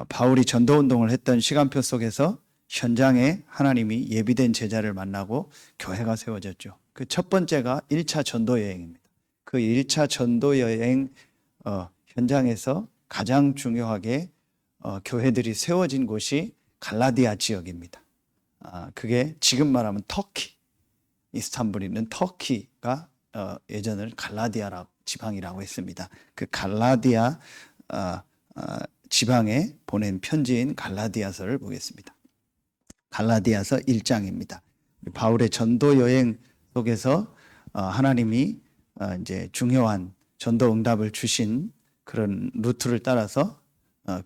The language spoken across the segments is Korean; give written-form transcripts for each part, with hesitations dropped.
바울이 전도운동을 했던 시간표 속에서 현장에 하나님이 예비된 제자를 만나고 교회가 세워졌죠. 그 첫 번째가 1차 전도 여행입니다. 그 1차 전도 여행 현장에서 가장 중요하게 교회들이 세워진 곳이 갈라디아 지역입니다. 그게 지금 말하면 터키, 이스탄불에 있는 터키가 예전을 갈라디아 지방이라고 했습니다. 그 갈라디아 지방에 보낸 편지인 갈라디아서를 보겠습니다. 갈라디아서 1장입니다. 바울의 전도 여행 속에서 하나님이 이제 중요한 전도 응답을 주신 그런 루트를 따라서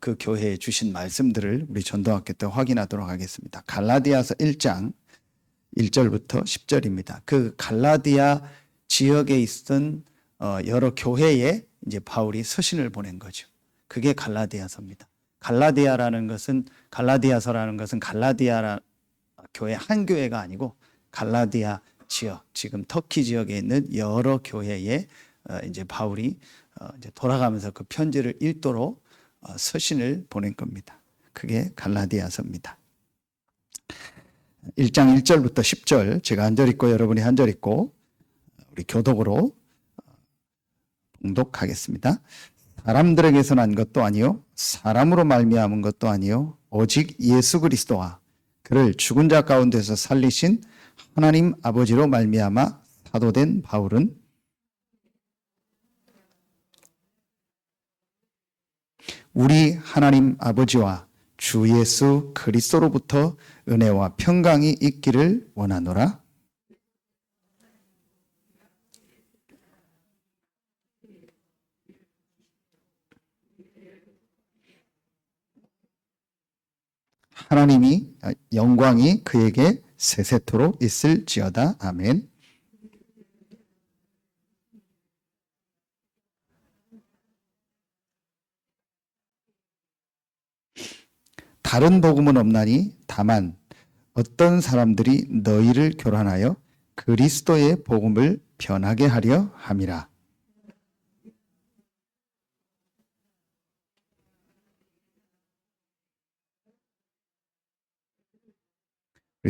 그 교회에 주신 말씀들을 우리 전도학교 때 확인하도록 하겠습니다. 갈라디아서 1장 1절부터 10절입니다. 그 갈라디아 지역에 있던 여러 교회에 이제 바울이 서신을 보낸 거죠. 그게 갈라디아서입니다. 갈라디아서라는 것은 갈라디아 교회 한 교회가 아니고 갈라디아 지역, 지금 터키 지역에 있는 여러 교회에 이제 바울이 이제 돌아가면서 그 편지를 읽도록 서신을 보낸 겁니다. 그게 갈라디아서입니다. 1장 1절부터 10절 제가 한 절 읽고 여러분이 한 절 읽고 우리 교독으로 봉독하겠습니다. 사람들에게서 난 것도 아니요 사람으로 말미암은 것도 아니요 오직 예수 그리스도와 그를 죽은 자 가운데서 살리신 하나님 아버지로 말미암아 사도된 바울은 우리 하나님 아버지와 주 예수 그리스도로부터 은혜와 평강이 있기를 원하노라. 하나님이 영광이 그에게 세세토록 있을지어다. 아멘. 다른 복음은 없나니 다만 어떤 사람들이 너희를 교란하여 그리스도의 복음을 변하게 하려 함이라.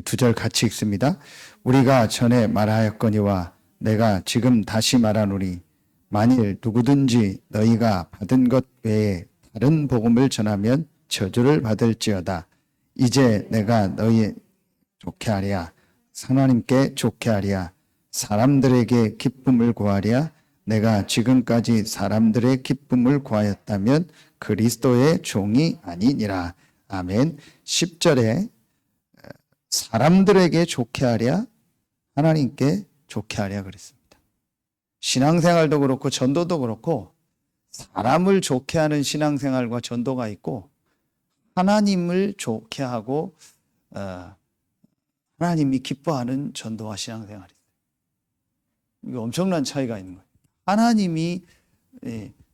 두 절 같이 읽습니다. 우리가 전에 말하였거니와 내가 지금 다시 말하노니 만일 누구든지 너희가 받은 것 외에 다른 복음을 전하면 저주를 받을지어다. 이제 내가 너희 좋게 하랴 하나님께 좋게 하랴 사람들에게 기쁨을 구하랴 내가 지금까지 사람들의 기쁨을 구하였다면 그리스도의 종이 아니니라. 아멘. 10절에 사람들에게 좋게 하랴 하나님께 좋게 하랴 그랬습니다. 신앙생활도 그렇고 전도도 그렇고 사람을 좋게 하는 신앙생활과 전도가 있고 하나님을 좋게 하고 하나님이 기뻐하는 전도와 신앙생활이 있어요. 이거 엄청난 차이가 있는 거예요. 하나님이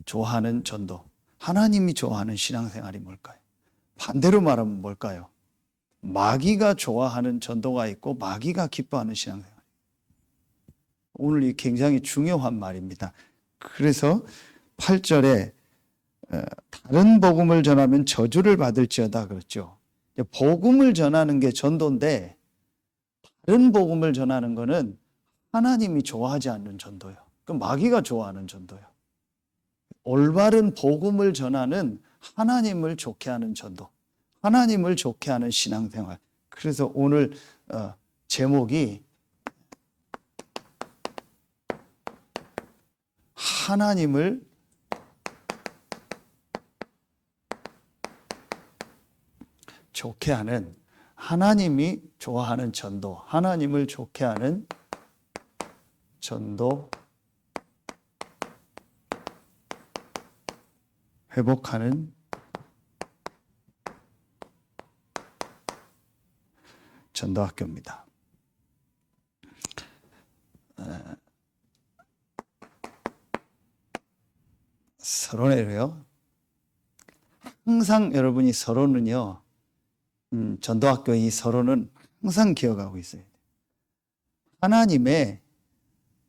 좋아하는 전도, 하나님이 좋아하는 신앙생활이 뭘까요? 반대로 말하면 뭘까요? 마귀가 좋아하는 전도가 있고 마귀가 기뻐하는 신앙생활. 오늘 이 굉장히 중요한 말입니다. 그래서 8절에 다른 복음을 전하면 저주를 받을지어다 그랬죠. 복음을 전하는 게 전도인데 다른 복음을 전하는 거는 하나님이 좋아하지 않는 전도예요. 그 마귀가 좋아하는 전도예요. 올바른 복음을 전하는 하나님을 좋게 하는 전도, 하나님을 좋게 하는 신앙생활. 그래서 오늘 제목이 하나님을 좋게 하는, 하나님이 좋아하는 전도, 하나님을 좋게 하는 전도, 회복하는 전도학교입니다. 서론이래요. 항상 여러분이 서론은요, 전도학교 이 서론은 항상 기억하고 있어요. 하나님의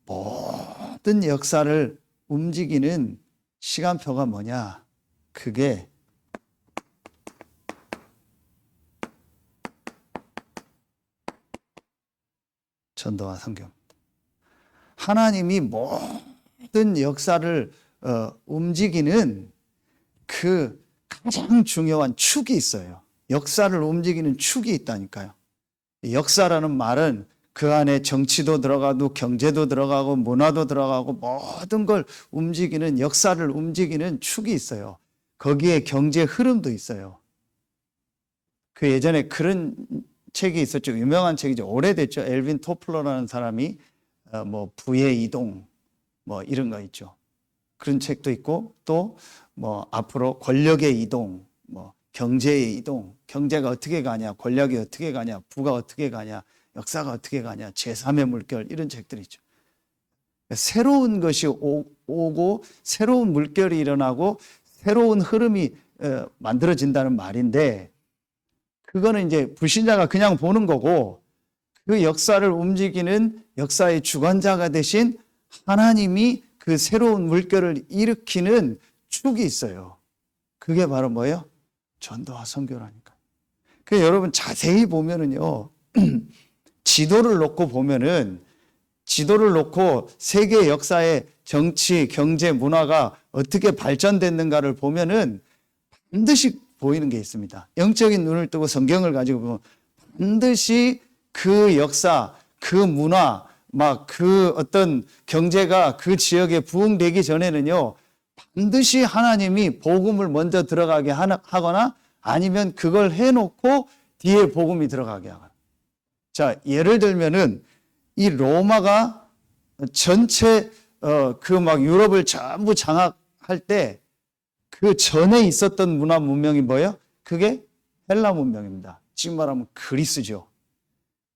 모든 역사를 움직이는 시간표가 뭐냐? 그게 전도와 선교입니다. 하나님이 모든 역사를 움직이는 그 가장 중요한 축이 있어요. 역사를 움직이는 축이 있다니까요. 역사라는 말은 그 안에 정치도 들어가고 경제도 들어가고 문화도 들어가고 모든 걸 움직이는, 역사를 움직이는 축이 있어요. 거기에 경제 흐름도 있어요. 그 예전에 그런 책이 있었죠. 유명한 책이죠. 오래됐죠. 엘빈 토플러라는 사람이 뭐 부의 이동 뭐 이런 거 있죠. 그런 책도 있고, 또 뭐 앞으로 권력의 이동, 뭐 경제의 이동, 경제가 어떻게 가냐, 권력이 어떻게 가냐, 부가 어떻게 가냐, 역사가 어떻게 가냐, 제3의 물결, 이런 책들이 있죠. 새로운 것이 오고 새로운 물결이 일어나고 새로운 흐름이 만들어진다는 말인데, 그거는 이제 불신자가 그냥 보는 거고, 그 역사를 움직이는 역사의 주관자가 되신 하나님이 그 새로운 물결을 일으키는 축이 있어요. 그게 바로 뭐예요? 전도와 선교라니까. 그 여러분 자세히 보면은요, 지도를 놓고 보면은, 지도를 놓고 세계 역사의 정치, 경제, 문화가 어떻게 발전됐는가를 보면은 반드시 보이는 게 있습니다. 영적인 눈을 뜨고 성경을 가지고 보면 반드시 그 역사, 그 문화, 막 그 어떤 경제가 그 지역에 부흥되기 전에는요, 반드시 하나님이 복음을 먼저 들어가게 하거나 아니면 그걸 해놓고 뒤에 복음이 들어가게 하거나. 자, 예를 들면은 이 로마가 전체 그 막 유럽을 전부 장악할 때 그 전에 있었던 문화 문명이 뭐예요? 그게 헬라 문명입니다. 지금 말하면 그리스죠.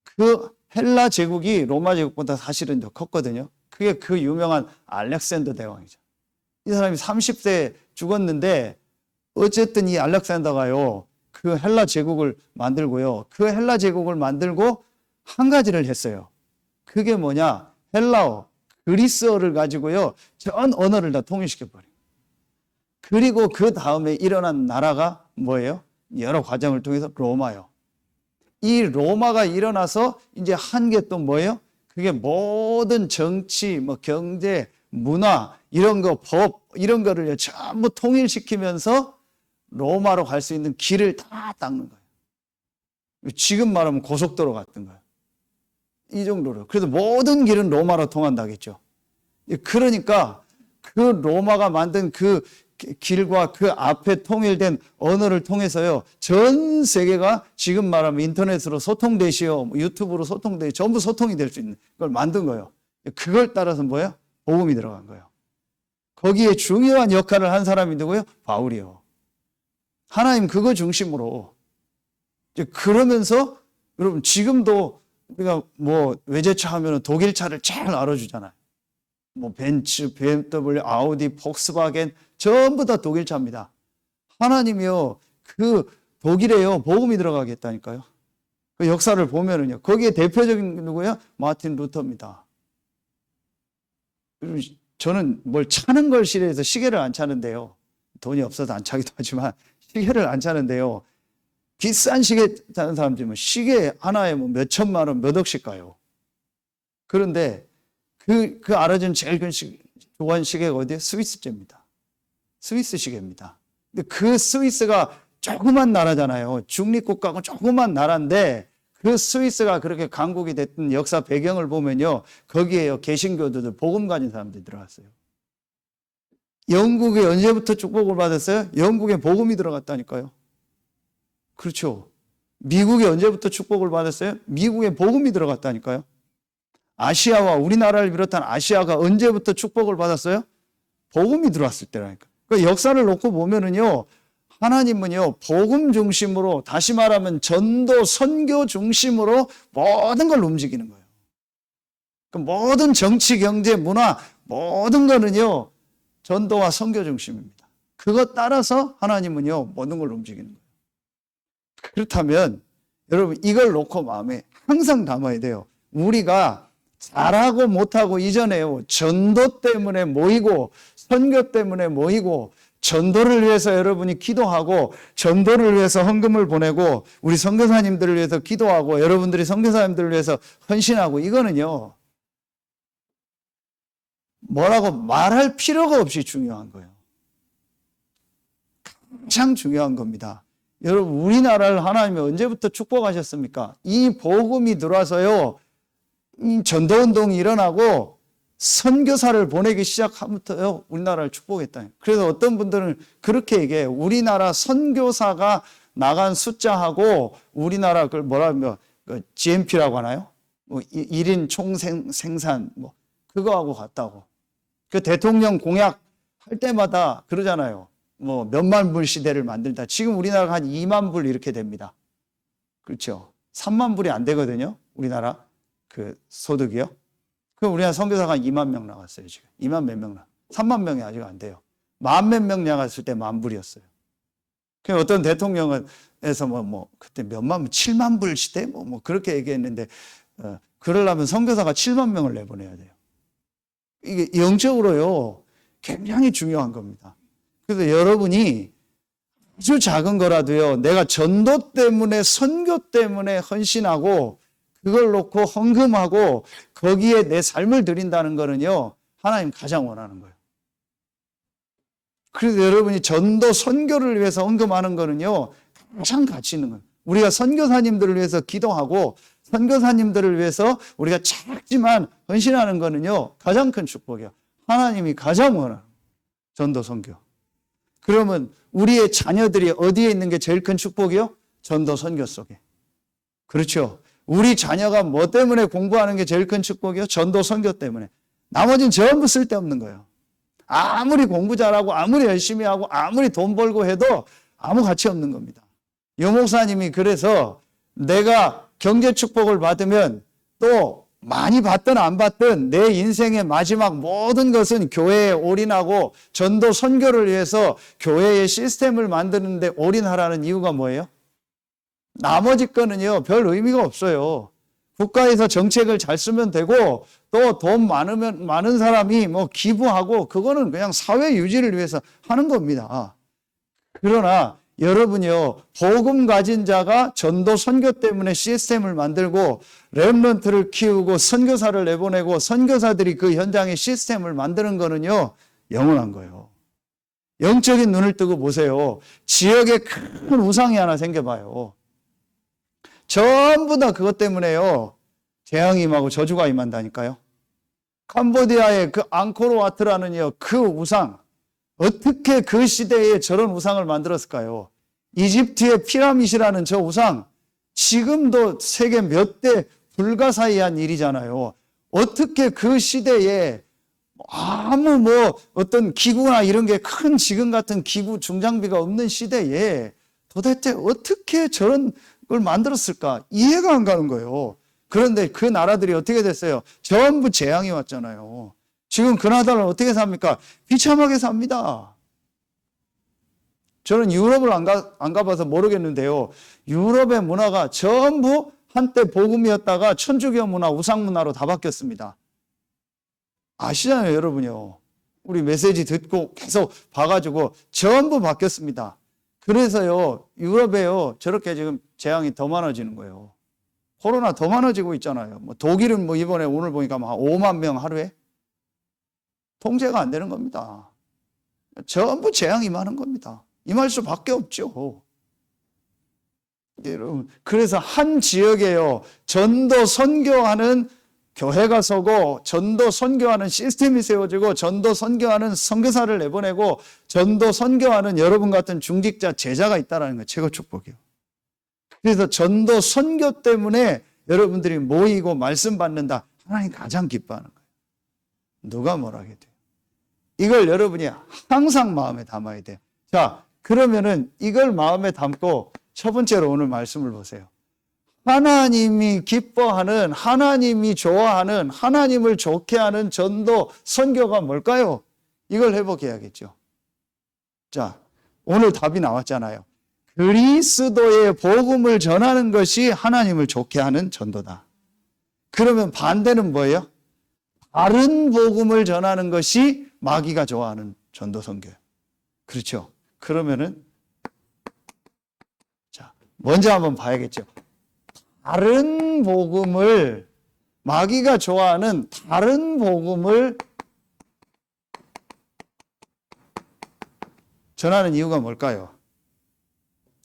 그 헬라 제국이 로마 제국보다 사실은 더 컸거든요. 그게 그 유명한 알렉산더 대왕이죠. 이 사람이 30세에 죽었는데 어쨌든 이 알렉산더가요, 그 헬라 제국을 만들고요. 그 헬라 제국을 만들고 한 가지를 했어요. 그게 뭐냐? 헬라어, 그리스어를 가지고요, 전 언어를 다 통일시켜버려요. 그리고 그 다음에 일어난 나라가 뭐예요? 여러 과정을 통해서 로마요. 이 로마가 일어나서 이제 한 게 또 뭐예요? 그게 모든 정치, 뭐 경제, 문화, 이런 거, 법, 이런 거를 전부 통일시키면서 로마로 갈 수 있는 길을 다 닦는 거예요. 지금 말하면 고속도로 같은 거예요. 이 정도로. 그래서 모든 길은 로마로 통한다겠죠. 그러니까 그 로마가 만든 그 길과 그 앞에 통일된 언어를 통해서요, 전 세계가 지금 말하면 인터넷으로 소통되시오, 유튜브로 소통되시오, 전부 소통이 될 수 있는 걸 만든 거예요. 그걸 따라서 뭐예요? 복음이 들어간 거예요. 거기에 중요한 역할을 한 사람이 누구예요? 바울이요. 하나님 그거 중심으로. 그러면서 여러분 지금도 우리가 뭐 외제차 하면 독일차를 잘 알아주잖아요. 뭐 벤츠, BMW, 아우디, 폭스바겐 전부 다 독일차입니다. 하나님이요, 그 독일에요 복음이 들어가겠다니까요. 그 역사를 보면은요, 거기에 대표적인 누구예요? 마틴 루터입니다. 저는 뭘 차는 걸 싫어해서 시계를 안 차는데요. 돈이 없어서 안 차기도 하지만 시계를 안 차는데요. 비싼 시계 차는 사람들은 시계 하나에 뭐 몇 천만 원, 몇 억씩 가요. 그런데 그 알아준 제일 좋아하는 시계가 어디예요? 스위스제입니다. 스위스 시계입니다. 근데 그 스위스가 조그만 나라잖아요. 중립국가고 조그만 나라인데 그 스위스가 그렇게 강국이 됐던 역사 배경을 보면요, 거기에요 개신교도들, 복음 가진 사람들이 들어갔어요. 영국이 언제부터 축복을 받았어요? 영국에 복음이 들어갔다니까요. 그렇죠. 미국이 언제부터 축복을 받았어요? 미국에 복음이 들어갔다니까요. 아시아와 우리나라를 비롯한 아시아가 언제부터 축복을 받았어요? 복음이 들어왔을 때라니까. 그러니까 역사를 놓고 보면은요, 하나님은요, 복음 중심으로, 다시 말하면 전도, 선교 중심으로 모든 걸 움직이는 거예요. 그 모든 정치, 경제, 문화, 모든 거는요, 전도와 선교 중심입니다. 그것 따라서 하나님은요, 모든 걸 움직이는 거예요. 그렇다면, 여러분, 이걸 놓고 마음에 항상 담아야 돼요. 우리가 잘하고 못하고 이전에요, 전도 때문에 모이고, 선교 때문에 모이고, 전도를 위해서 여러분이 기도하고 전도를 위해서 헌금을 보내고 우리 선교사님들을 위해서 기도하고 여러분들이 선교사님들을 위해서 헌신하고 이거는요. 뭐라고 말할 필요가 없이 중요한 거예요. 가장 중요한 겁니다. 여러분 우리나라를 하나님이 언제부터 축복하셨습니까? 이 복음이 들어와서요. 이 전도운동이 일어나고 선교사를 보내기 시작하면서요. 우리나라를 축복했다. 그래서 어떤 분들은 그렇게 얘기해요. 우리나라 선교사가 나간 숫자하고 우리나라 그걸 뭐라 하면 GNP라고 하나요? 뭐 1인 총생산 뭐 그거하고 같다고. 그 대통령 공약 할 때마다 그러잖아요. 뭐 몇만 불 시대를 만들다. 지금 우리나라가 한 2만 불 이렇게 됩니다. 그렇죠. 3만 불이 안 되거든요. 우리나라 그 소득이요. 그럼 우리나라 선교사가 2만 명 나갔어요, 지금. 2만 몇 명 3만 명이 아직 안 돼요. 만 몇 명 나갔을 때 만 불이었어요. 그 어떤 대통령에서 그때 몇만 불, 7만 불 시대 뭐 그렇게 얘기했는데, 그러려면 선교사가 7만 명을 내보내야 돼요. 이게 영적으로요, 굉장히 중요한 겁니다. 그래서 여러분이 아주 작은 거라도요, 내가 전도 때문에, 선교 때문에 헌신하고, 그걸 놓고 헌금하고 거기에 내 삶을 드린다는 거는요, 하나님 가장 원하는 거예요. 그래서 여러분이 전도 선교를 위해서 헌금하는 거는요, 가장 가치 있는 거예요. 우리가 선교사님들을 위해서 기도하고 선교사님들을 위해서 우리가 작지만 헌신하는 거는요, 가장 큰 축복이에요. 하나님이 가장 원하는 전도 선교. 그러면 우리의 자녀들이 어디에 있는 게 제일 큰 축복이요? 전도 선교 속에. 그렇죠. 우리 자녀가 뭐 때문에 공부하는 게 제일 큰 축복이요? 전도 선교 때문에. 나머지는 전부 쓸데없는 거예요. 아무리 공부 잘하고 아무리 열심히 하고 아무리 돈 벌고 해도 아무 가치 없는 겁니다. 요 목사님이 그래서 내가 경제 축복을 받으면 또 많이 받든 안 받든 내 인생의 마지막 모든 것은 교회에 올인하고 전도 선교를 위해서 교회의 시스템을 만드는데 올인하라는 이유가 뭐예요? 나머지 거는요, 별 의미가 없어요. 국가에서 정책을 잘 쓰면 되고, 또 돈 많은 사람이 뭐 기부하고, 그거는 그냥 사회 유지를 위해서 하는 겁니다. 그러나 여러분이요, 복음 가진 자가 전도 선교 때문에 시스템을 만들고, 렘넌트를 키우고, 선교사를 내보내고, 선교사들이 그 현장에 시스템을 만드는 거는요, 영원한 거예요. 영적인 눈을 뜨고 보세요. 지역에 큰 우상이 하나 생겨봐요. 전부 다 그것 때문에요. 재앙이 임하고 저주가 임한다니까요. 캄보디아의 그 앙코르와트라는 그 우상, 어떻게 그 시대에 저런 우상을 만들었을까요? 이집트의 피라밋이라는 저 우상, 지금도 세계 몇 대 불가사의한 일이잖아요. 어떻게 그 시대에 아무 어떤 기구나 이런 게 큰 지금 같은 기구 중장비가 없는 시대에 도대체 어떻게 저런 걸 만들었을까? 이해가 안 가는 거예요. 그런데 그 나라들이 어떻게 됐어요? 전부 재앙이 왔잖아요. 지금 그 나라는 어떻게 삽니까? 비참하게 삽니다. 저는 유럽을 안 가봐서 모르겠는데요. 유럽의 문화가 전부 한때 복음이었다가 천주교 문화, 우상 문화로 다 바뀌었습니다. 아시잖아요, 여러분요. 우리 메시지 듣고 계속 봐가지고 전부 바뀌었습니다. 그래서요, 유럽에요, 저렇게 지금 재앙이 더 많아지는 거예요. 코로나 더 많아지고 있잖아요. 독일은 이번에 오늘 보니까 5만 명 하루에 통제가 안 되는 겁니다. 전부 재앙이 많은 겁니다. 임할 수밖에 없죠. 여러분, 그래서 한 지역에요, 전도 선교하는 교회가 서고 전도 선교하는 시스템이 세워지고 전도 선교하는 선교사를 내보내고 전도 선교하는 여러분 같은 중직자 제자가 있다는 거 최고 축복이에요. 그래서 전도 선교 때문에 여러분들이 모이고 말씀 받는다. 하나님 가장 기뻐하는 거예요. 누가 뭐라 하게 돼요. 이걸 여러분이 항상 마음에 담아야 돼요. 자, 그러면은 이걸 마음에 담고 첫 번째로 오늘 말씀을 보세요. 하나님이 기뻐하는, 하나님이 좋아하는, 하나님을 좋게 하는 전도, 선교가 뭘까요? 이걸 회복해야겠죠. 자, 오늘 답이 나왔잖아요. 그리스도의 복음을 전하는 것이 하나님을 좋게 하는 전도다. 그러면 반대는 뭐예요? 다른 복음을 전하는 것이 마귀가 좋아하는 전도, 선교예요. 그렇죠. 그러면은 자, 먼저 한번 봐야겠죠. 다른 복음을, 마귀가 좋아하는 다른 복음을 전하는 이유가 뭘까요?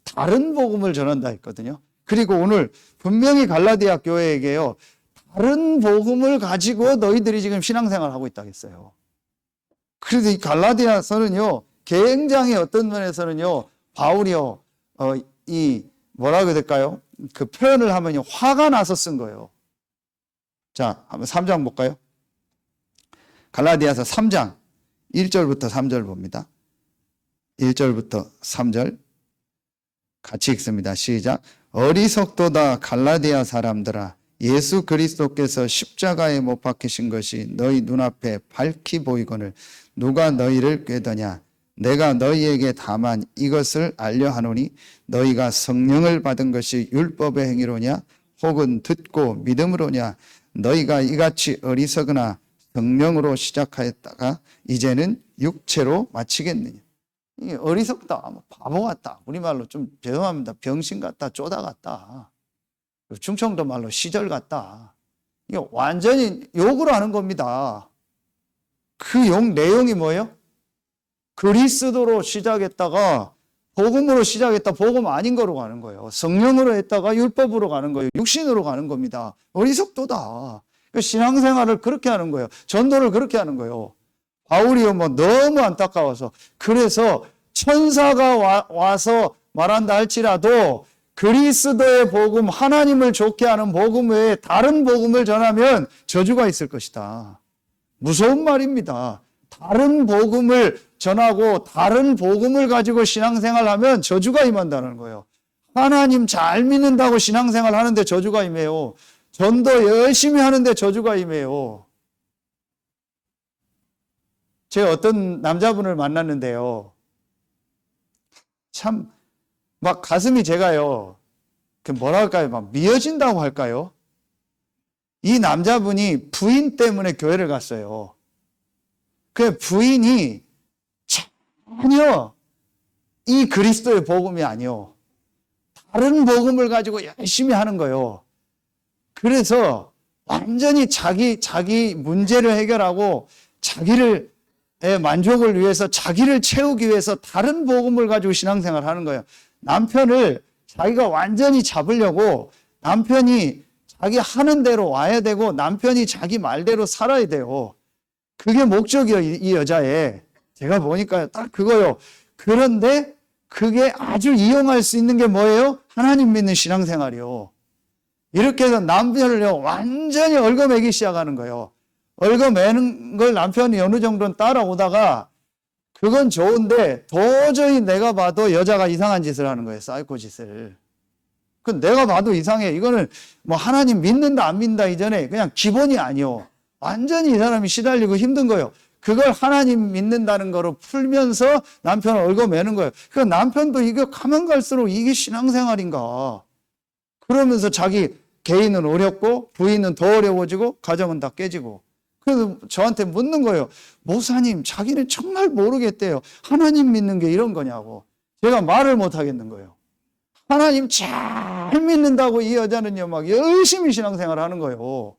다른 복음을 전한다 했거든요. 그리고 오늘 분명히 갈라디아 교회에게요, 다른 복음을 가지고 너희들이 지금 신앙생활을 하고 있다고 했어요. 그래서 이 갈라디아서는요, 굉장히 어떤 면에서는요, 바울이요, 이 뭐라고 해야 될까요? 그 표현을 하면요, 화가 나서 쓴 거예요. 자, 한번 3장 볼까요? 갈라디아서 3장 1절부터 3절 봅니다. 1절부터 3절 같이 읽습니다. 시작. 어리석도다 갈라디아 사람들아, 예수 그리스도께서 십자가에 못 박히신 것이 너희 눈앞에 밝히 보이거늘 누가 너희를 꾀더냐? 내가 너희에게 다만 이것을 알려 하노니 너희가 성령을 받은 것이 율법의 행위로냐 혹은 듣고 믿음으로냐? 너희가 이같이 어리석으나 성령으로 시작하였다가 이제는 육체로 마치겠느냐? 이게 어리석다, 바보 같다, 우리말로 좀 죄송합니다, 병신 같다, 쪼다 같다, 충청도 말로 시절 같다, 이게 완전히 욕으로 하는 겁니다. 그 욕 내용이 뭐예요? 그리스도로 시작했다가 복음으로 시작했다 복음 아닌 거로 가는 거예요. 성령으로 했다가 율법으로 가는 거예요. 육신으로 가는 겁니다. 어리석도다. 신앙생활을 그렇게 하는 거예요. 전도를 그렇게 하는 거예요. 바울이요, 너무 안타까워서. 그래서 천사가 와서 말한다 할지라도 그리스도의 복음, 하나님을 좋게 하는 복음 외에 다른 복음을 전하면 저주가 있을 것이다. 무서운 말입니다. 다른 복음을 전하고 다른 복음을 가지고 신앙생활하면 저주가 임한다는 거예요. 하나님 잘 믿는다고 신앙생활 하는데 저주가 임해요. 전도 열심히 하는데 저주가 임해요. 제가 어떤 남자분을 만났는데요, 참 막 가슴이 제가요, 뭐라 할까요, 막 미어진다고 할까요? 이 남자분이 부인 때문에 교회를 갔어요. 그 부인이 전혀 이 그리스도의 복음이 아니요, 다른 복음을 가지고 열심히 하는 거예요. 그래서 완전히 자기 문제를 해결하고 자기를 만족을 위해서, 자기를 채우기 위해서 다른 복음을 가지고 신앙생활을 하는 거예요. 남편을 자기가 완전히 잡으려고 남편이 자기 하는 대로 와야 되고 남편이 자기 말대로 살아야 돼요. 그게 목적이에요, 이 여자의. 제가 보니까 딱 그거요. 그런데 그게 아주 이용할 수 있는 게 뭐예요? 하나님 믿는 신앙생활이요. 이렇게 해서 남편을요, 완전히 얽어매기 시작하는 거예요. 얽어매는 걸 남편이 어느 정도는 따라오다가 그건 좋은데 도저히 내가 봐도 여자가 이상한 짓을 하는 거예요. 사이코 짓을. 그 내가 봐도 이상해. 이거는 하나님 믿는다 안 믿는다 이전에 그냥 기본이 아니요. 완전히 이 사람이 시달리고 힘든 거예요. 그걸 하나님 믿는다는 거로 풀면서 남편을 얽어매는 거예요. 그 남편도 이거 가면 갈수록 이게 신앙생활인가. 그러면서 자기 개인은 어렵고 부인은 더 어려워지고 가정은 다 깨지고. 그래서 저한테 묻는 거예요. 목사님, 자기는 정말 모르겠대요. 하나님 믿는 게 이런 거냐고. 제가 말을 못 하겠는 거예요. 하나님 잘 믿는다고 이 여자는요, 막 열심히 신앙생활 하는 거예요.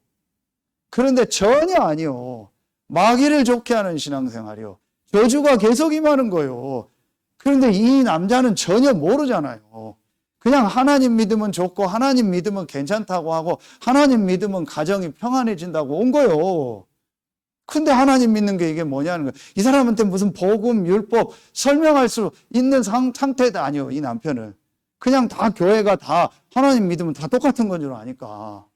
그런데 전혀 아니요. 마귀를 좋게 하는 신앙생활이요. 저주가 계속 임하는 거예요. 그런데 이 남자는 전혀 모르잖아요. 그냥 하나님 믿으면 좋고 하나님 믿으면 괜찮다고 하고 하나님 믿으면 가정이 평안해진다고 온 거예요. 근데 하나님 믿는 게 이게 뭐냐는 거예요. 이 사람한테 무슨 복음, 율법 설명할 수 있는 상태도 아니에요, 이 남편은. 그냥 다 교회가 다 하나님 믿으면 다 똑같은 건 줄 아니까.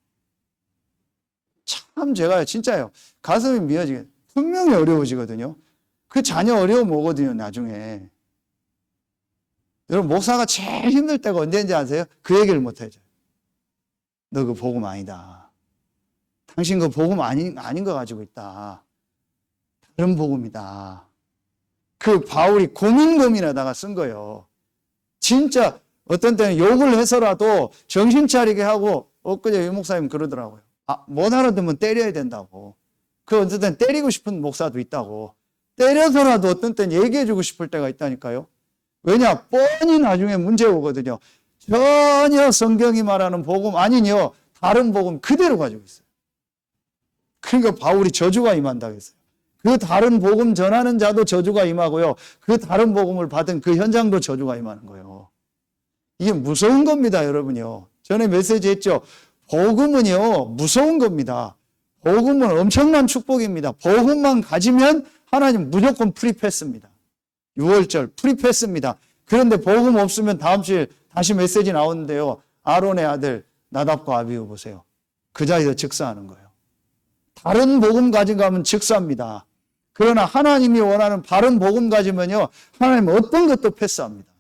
참 제가요, 진짜요, 가슴이 미어지게 분명히 어려워지거든요. 그 자녀 어려움 오거든요, 나중에. 여러분, 목사가 제일 힘들 때가 언제인지 아세요? 그 얘기를 못 해줘요. 너 그 복음 아니다. 당신 그 복음 아닌 거 가지고 있다. 다른 복음이다. 그 바울이 고민하다가 쓴 거예요. 진짜 어떤 때는 욕을 해서라도 정신 차리게 하고, 엊그제 유 목사님 그러더라고요. 못 알아듣으면 때려야 된다고. 그 어떤 때는 때리고 싶은 목사도 있다고. 때려서라도 어떤 때는 얘기해주고 싶을 때가 있다니까요. 왜냐? 뻔히 나중에 문제 오거든요. 전혀 성경이 말하는 복음 아니요, 다른 복음 그대로 가지고 있어요. 그러니까 바울이 저주가 임한다고 했어요. 그 다른 복음 전하는 자도 저주가 임하고요, 그 다른 복음을 받은 그 현장도 저주가 임하는 거예요. 이게 무서운 겁니다, 여러분요. 전에 메시지 했죠. 복음은요, 무서운 겁니다. 복음은 엄청난 축복입니다. 복음만 가지면 하나님 무조건 프리패스입니다. 6월절 프리패스입니다. 그런데 복음 없으면 다음 주에 다시 메시지 나오는데요. 아론의 아들 나답과 아비후 보세요. 그 자리에서 즉사하는 거예요. 다른 복음 가져가면 즉사입니다. 그러나 하나님이 원하는 바른 복음 가지면요, 하나님 어떤 것도 패스합니다.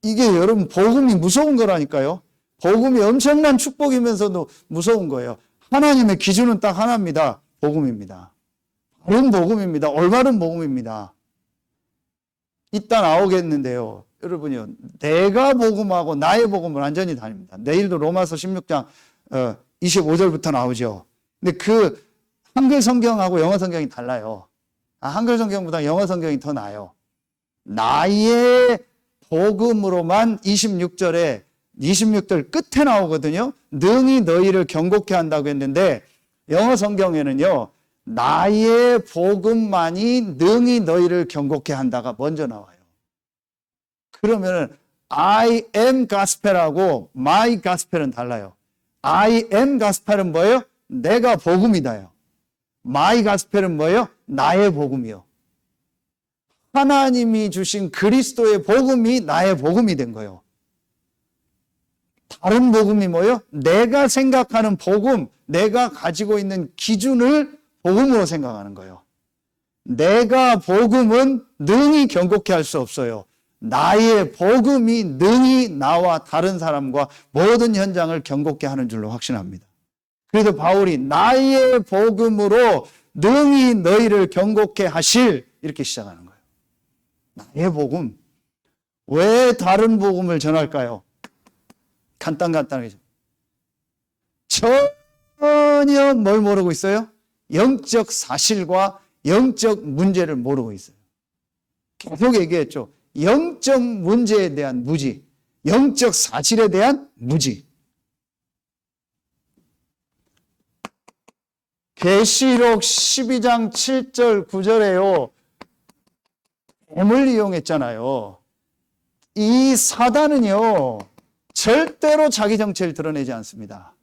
이게 여러분 복음이 무서운 거라니까요. 복음이 엄청난 축복이면서도 무서운 거예요. 하나님의 기준은 딱 하나입니다. 복음입니다. 바른 복음입니다. 올바른 복음입니다. 이따 나오겠는데요. 여러분요, 내가 복음하고 나의 복음은 완전히 다릅니다. 내일도 로마서 16장 25절부터 나오죠. 근데 그 한글 성경하고 영어 성경이 달라요. 한글 성경보다 영어 성경이 더 나아요. 나의 복음으로만 26절 끝에 나오거든요. 능히 너희를 경고케 한다고 했는데 영어 성경에는요, 나의 복음만이 능히 너희를 경고케 한다가 먼저 나와요. 그러면 I am gospel하고 my gospel은 달라요. I am gospel은 뭐예요? 내가 복음이다요. my gospel은 뭐예요? 나의 복음이요. 하나님이 주신 그리스도의 복음이 나의 복음이 된 거예요. 다른 복음이 뭐예요? 내가 생각하는 복음, 내가 가지고 있는 기준을 복음으로 생각하는 거예요. 내가 복음은 능히 경고케 할 수 없어요. 나의 복음이 능히 나와 다른 사람과 모든 현장을 경고케 하는 줄로 확신합니다. 그래서 바울이 나의 복음으로 능히 너희를 경고케 하실, 이렇게 시작하는 거예요. 나의 복음. 왜 다른 복음을 전할까요? 간단하게. 전혀 뭘 모르고 있어요? 영적 사실과 영적 문제를 모르고 있어요. 계속 얘기했죠. 영적 문제에 대한 무지, 영적 사실에 대한 무지. 계시록 12장 7절 9절에요. 뱀을 이용했잖아요. 이 사단은요, 절대로 자기 정체를 드러내지 않습니다.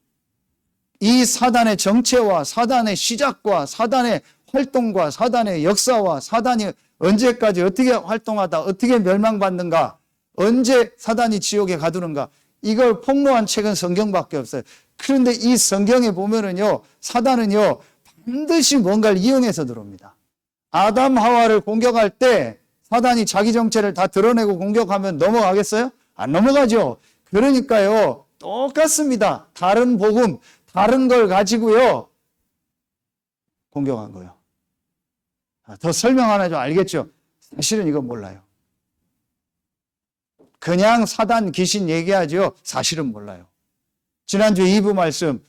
이 사단의 정체와 사단의 시작과 사단의 활동과 사단의 역사와 사단이 언제까지 어떻게 활동하다 어떻게 멸망받는가, 언제 사단이 지옥에 가두는가, 이걸 폭로한 책은 성경밖에 없어요. 그런데 이 성경에 보면은요, 사단은요 반드시 뭔가를 이용해서 들어옵니다. 아담 하와를 공격할 때 사단이 자기 정체를 다 드러내고 공격하면 넘어가겠어요? 안 넘어가죠. 그러니까요, 똑같습니다. 다른 복음, 다른 걸 가지고요 공격한 거예요. 더 설명 하나 좀 알겠죠? 사실은 이건 몰라요. 그냥 사단 귀신 얘기하죠. 사실은 몰라요. 지난주 2부 말씀,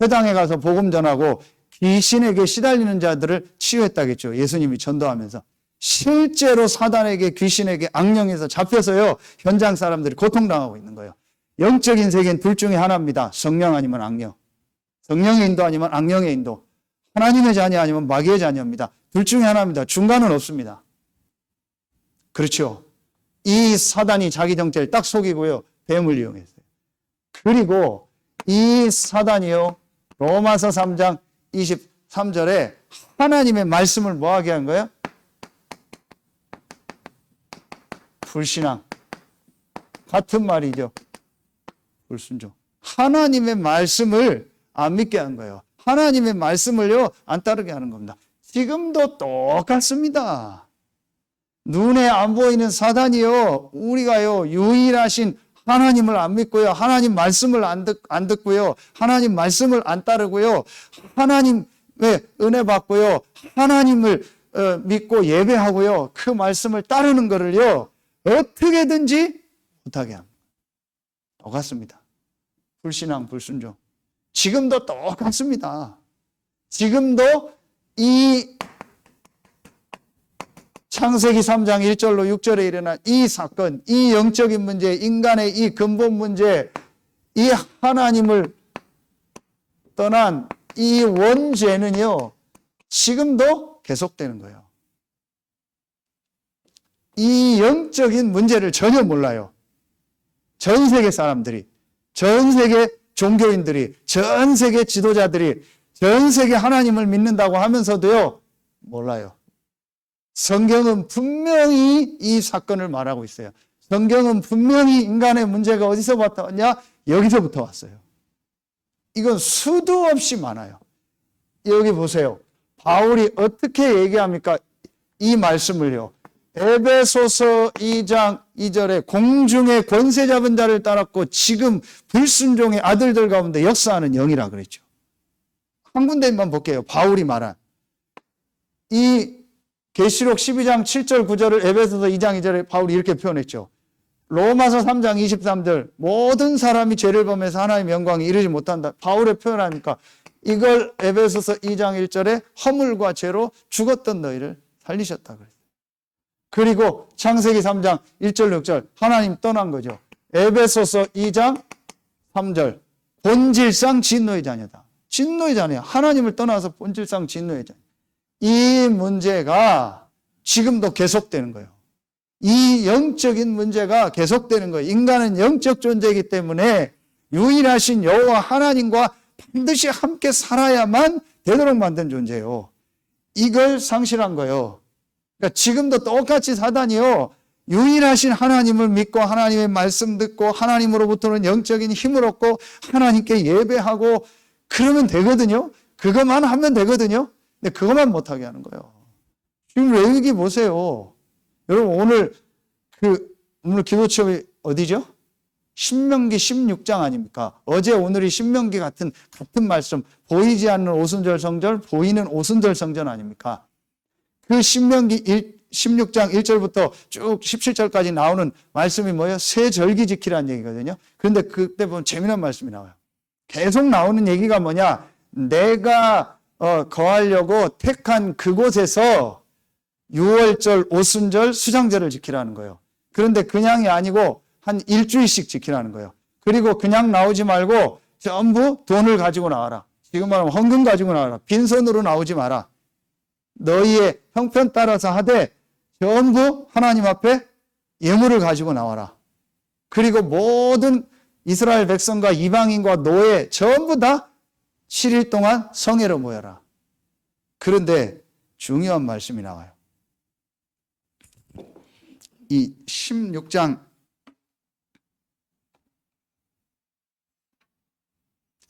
회당에 가서 복음 전하고 귀신에게 시달리는 자들을 치유했다겠죠. 예수님이 전도하면서. 실제로 사단에게, 귀신에게, 악령에서 잡혀서요 현장 사람들이 고통당하고 있는 거예요. 영적인 세계는 둘 중에 하나입니다. 성령 아니면 악령. 성령의 인도 아니면 악령의 인도. 하나님의 자녀 아니면 마귀의 자녀입니다. 둘 중에 하나입니다. 중간은 없습니다. 그렇죠. 이 사단이 자기 정체를 딱 속이고요, 뱀을 이용했어요. 그리고 이 사단이요, 로마서 3장 23절에 하나님의 말씀을 뭐하게 한 거예요? 불신앙. 같은 말이죠. 불순종. 하나님의 말씀을 안 믿게 한 거예요. 하나님의 말씀을요 안 따르게 하는 겁니다. 지금도 똑같습니다. 눈에 안 보이는 사단이요, 우리가요 유일하신 하나님을 안 믿고요, 하나님 말씀을 안 듣고요, 하나님 말씀을 안 따르고요, 하나님의 은혜 받고요, 하나님을 믿고 예배하고요, 그 말씀을 따르는 거를요 어떻게든지 못하게 합니다. 똑같습니다. 불신앙, 불순종. 지금도 똑같습니다. 지금도 이 창세기 3장 1절로 6절에 일어난 이 사건, 이 영적인 문제, 인간의 이 근본 문제, 이 하나님을 떠난 이 원죄는요, 지금도 계속되는 거예요. 이 영적인 문제를 전혀 몰라요. 전 세계 사람들이, 전 세계 종교인들이, 전 세계 지도자들이, 전 세계 하나님을 믿는다고 하면서도요, 몰라요. 성경은 분명히 이 사건을 말하고 있어요. 성경은 분명히 인간의 문제가 어디서부터 왔냐? 여기서부터 왔어요. 이건 수도 없이 많아요. 여기 보세요. 바울이 어떻게 얘기합니까? 이 말씀을요. 에베소서 2장 2절에 공중의 권세 잡은 자를 따랐고 지금 불순종의 아들들 가운데 역사하는 영이라 그랬죠. 한 군데만 볼게요. 바울이 말한 이 계시록 12장 7절 9절을 에베소서 2장 2절에 바울이 이렇게 표현했죠. 로마서 3장 23절 모든 사람이 죄를 범해서 하나님의 영광에 이르지 못한다. 바울의 표현하니까 이걸 에베소서 2장 1절에 허물과 죄로 죽었던 너희를 살리셨다 그랬어요. 그리고 창세기 3장 1절 6절 하나님 떠난 거죠. 에베소서 2장 3절 본질상 진노의 자녀다. 진노의 자녀야. 하나님을 떠나서 본질상 진노의 자녀. 이 문제가 지금도 계속되는 거예요. 이 영적인 문제가 계속되는 거예요. 인간은 영적 존재이기 때문에 유일하신 여호와 하나님과 반드시 함께 살아야만 되도록 만든 존재예요. 이걸 상실한 거예요. 그러니까 지금도 똑같이 사단이요. 유일하신 하나님을 믿고 하나님의 말씀 듣고 하나님으로부터는 영적인 힘을 얻고 하나님께 예배하고 그러면 되거든요. 그것만 하면 되거든요. 근데 그것만 못하게 하는 거예요. 지금 레위기 보세요. 여러분 오늘 기도 체험이 어디죠? 신명기 16장 아닙니까? 어제 오늘이 신명기 같은 말씀, 보이지 않는 오순절 성전, 보이는 오순절 성전 아닙니까? 그 신명기 16장 1절부터 쭉 17절까지 나오는 말씀이 뭐예요? 새 절기 지키라는 얘기거든요. 그런데 그때 보면 재미난 말씀이 나와요. 계속 나오는 얘기가 뭐냐? 내가 거하려고 택한 그곳에서 6월절, 오순절, 수장절을 지키라는 거예요. 그런데 그냥이 아니고 한 일주일씩 지키라는 거예요. 그리고 그냥 나오지 말고 전부 돈을 가지고 나와라. 지금 말하면 헌금 가지고 나와라. 빈손으로 나오지 마라. 너희의 형편 따라서 하되 전부 하나님 앞에 예물을 가지고 나와라. 그리고 모든 이스라엘 백성과 이방인과 노예 전부 다 7일 동안 성회로 모여라. 그런데 중요한 말씀이 나와요. 이 16장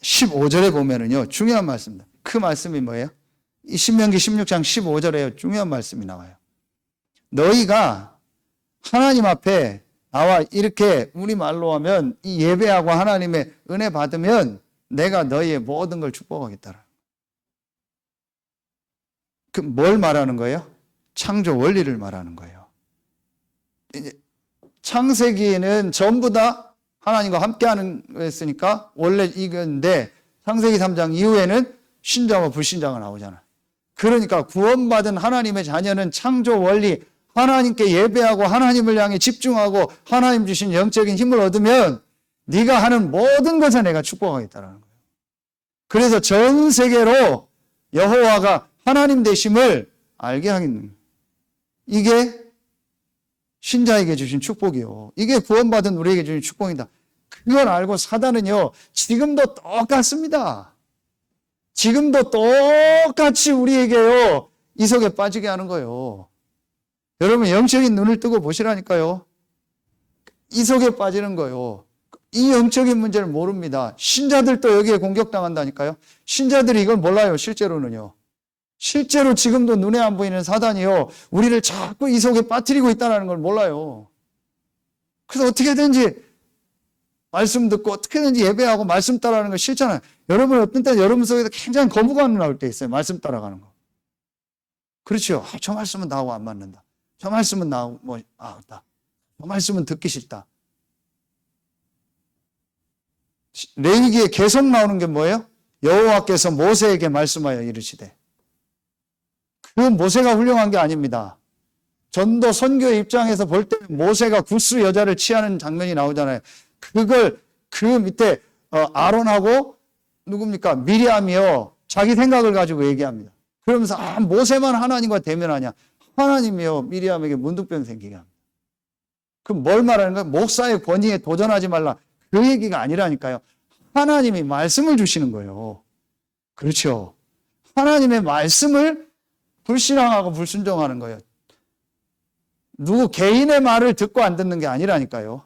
15절에 보면은요, 중요한 말씀입니다. 그 말씀이 뭐예요? 이 신명기 16장 15절에 중요한 말씀이 나와요. 너희가 하나님 앞에 나와 이렇게 우리말로 하면 이 예배하고 하나님의 은혜 받으면 내가 너희의 모든 걸 축복하겠다. 그 뭘 말하는 거예요? 창조 원리를 말하는 거예요. 이제 창세기에는 전부 다 하나님과 함께하는 거였으니까 원래 이건데 창세기 3장 이후에는 신자와 불신자가 나오잖아요. 그러니까 구원받은 하나님의 자녀는 창조 원리, 하나님께 예배하고 하나님을 향해 집중하고 하나님 주신 영적인 힘을 얻으면 네가 하는 모든 것에 내가 축복하겠다는 거예요. 그래서 전 세계로 여호와가 하나님 되심을 알게 하겠는 거예요. 이게 신자에게 주신 축복이요. 이게 구원받은 우리에게 주신 축복이다. 그걸 알고 사단은요, 지금도 똑같습니다. 지금도 똑같이 우리에게요, 이 속에 빠지게 하는 거예요. 여러분, 영적인 눈을 뜨고 보시라니까요. 이 속에 빠지는 거예요. 이 영적인 문제를 모릅니다. 신자들도 여기에 공격당한다니까요. 신자들이 이걸 몰라요, 실제로는요. 실제로 지금도 눈에 안 보이는 사단이요, 우리를 자꾸 이 속에 빠뜨리고 있다는 걸 몰라요. 그래서 어떻게든지 말씀 듣고 어떻게든지 예배하고 말씀 따라가는 거 싫잖아요. 여러분 어떤 때는 여러분 속에서 굉장히 거부감이 나올 때 있어요. 말씀 따라가는 거. 그렇죠. 저 말씀은 나하고 안 맞는다. 저 말씀은 나하고 저 말씀은 듣기 싫다. 레위기에 계속 나오는 게 뭐예요? 여호와께서 모세에게 말씀하여 이르시되. 그 모세가 훌륭한 게 아닙니다. 전도 선교의 입장에서 볼 때 모세가 구스 여자를 취하는 장면이 나오잖아요. 그걸 그 밑에 아론하고 누굽니까? 미리암이요. 자기 생각을 가지고 얘기합니다. 그러면서 모세만 하나님과 대면하냐. 하나님이요. 미리암에게 문둥병 생기게 합니다. 그럼 뭘 말하는 거예요? 목사의 권위에 도전하지 말라. 그 얘기가 아니라니까요. 하나님이 말씀을 주시는 거예요. 그렇죠. 하나님의 말씀을 불신앙하고 불순종하는 거예요. 누구 개인의 말을 듣고 안 듣는 게 아니라니까요.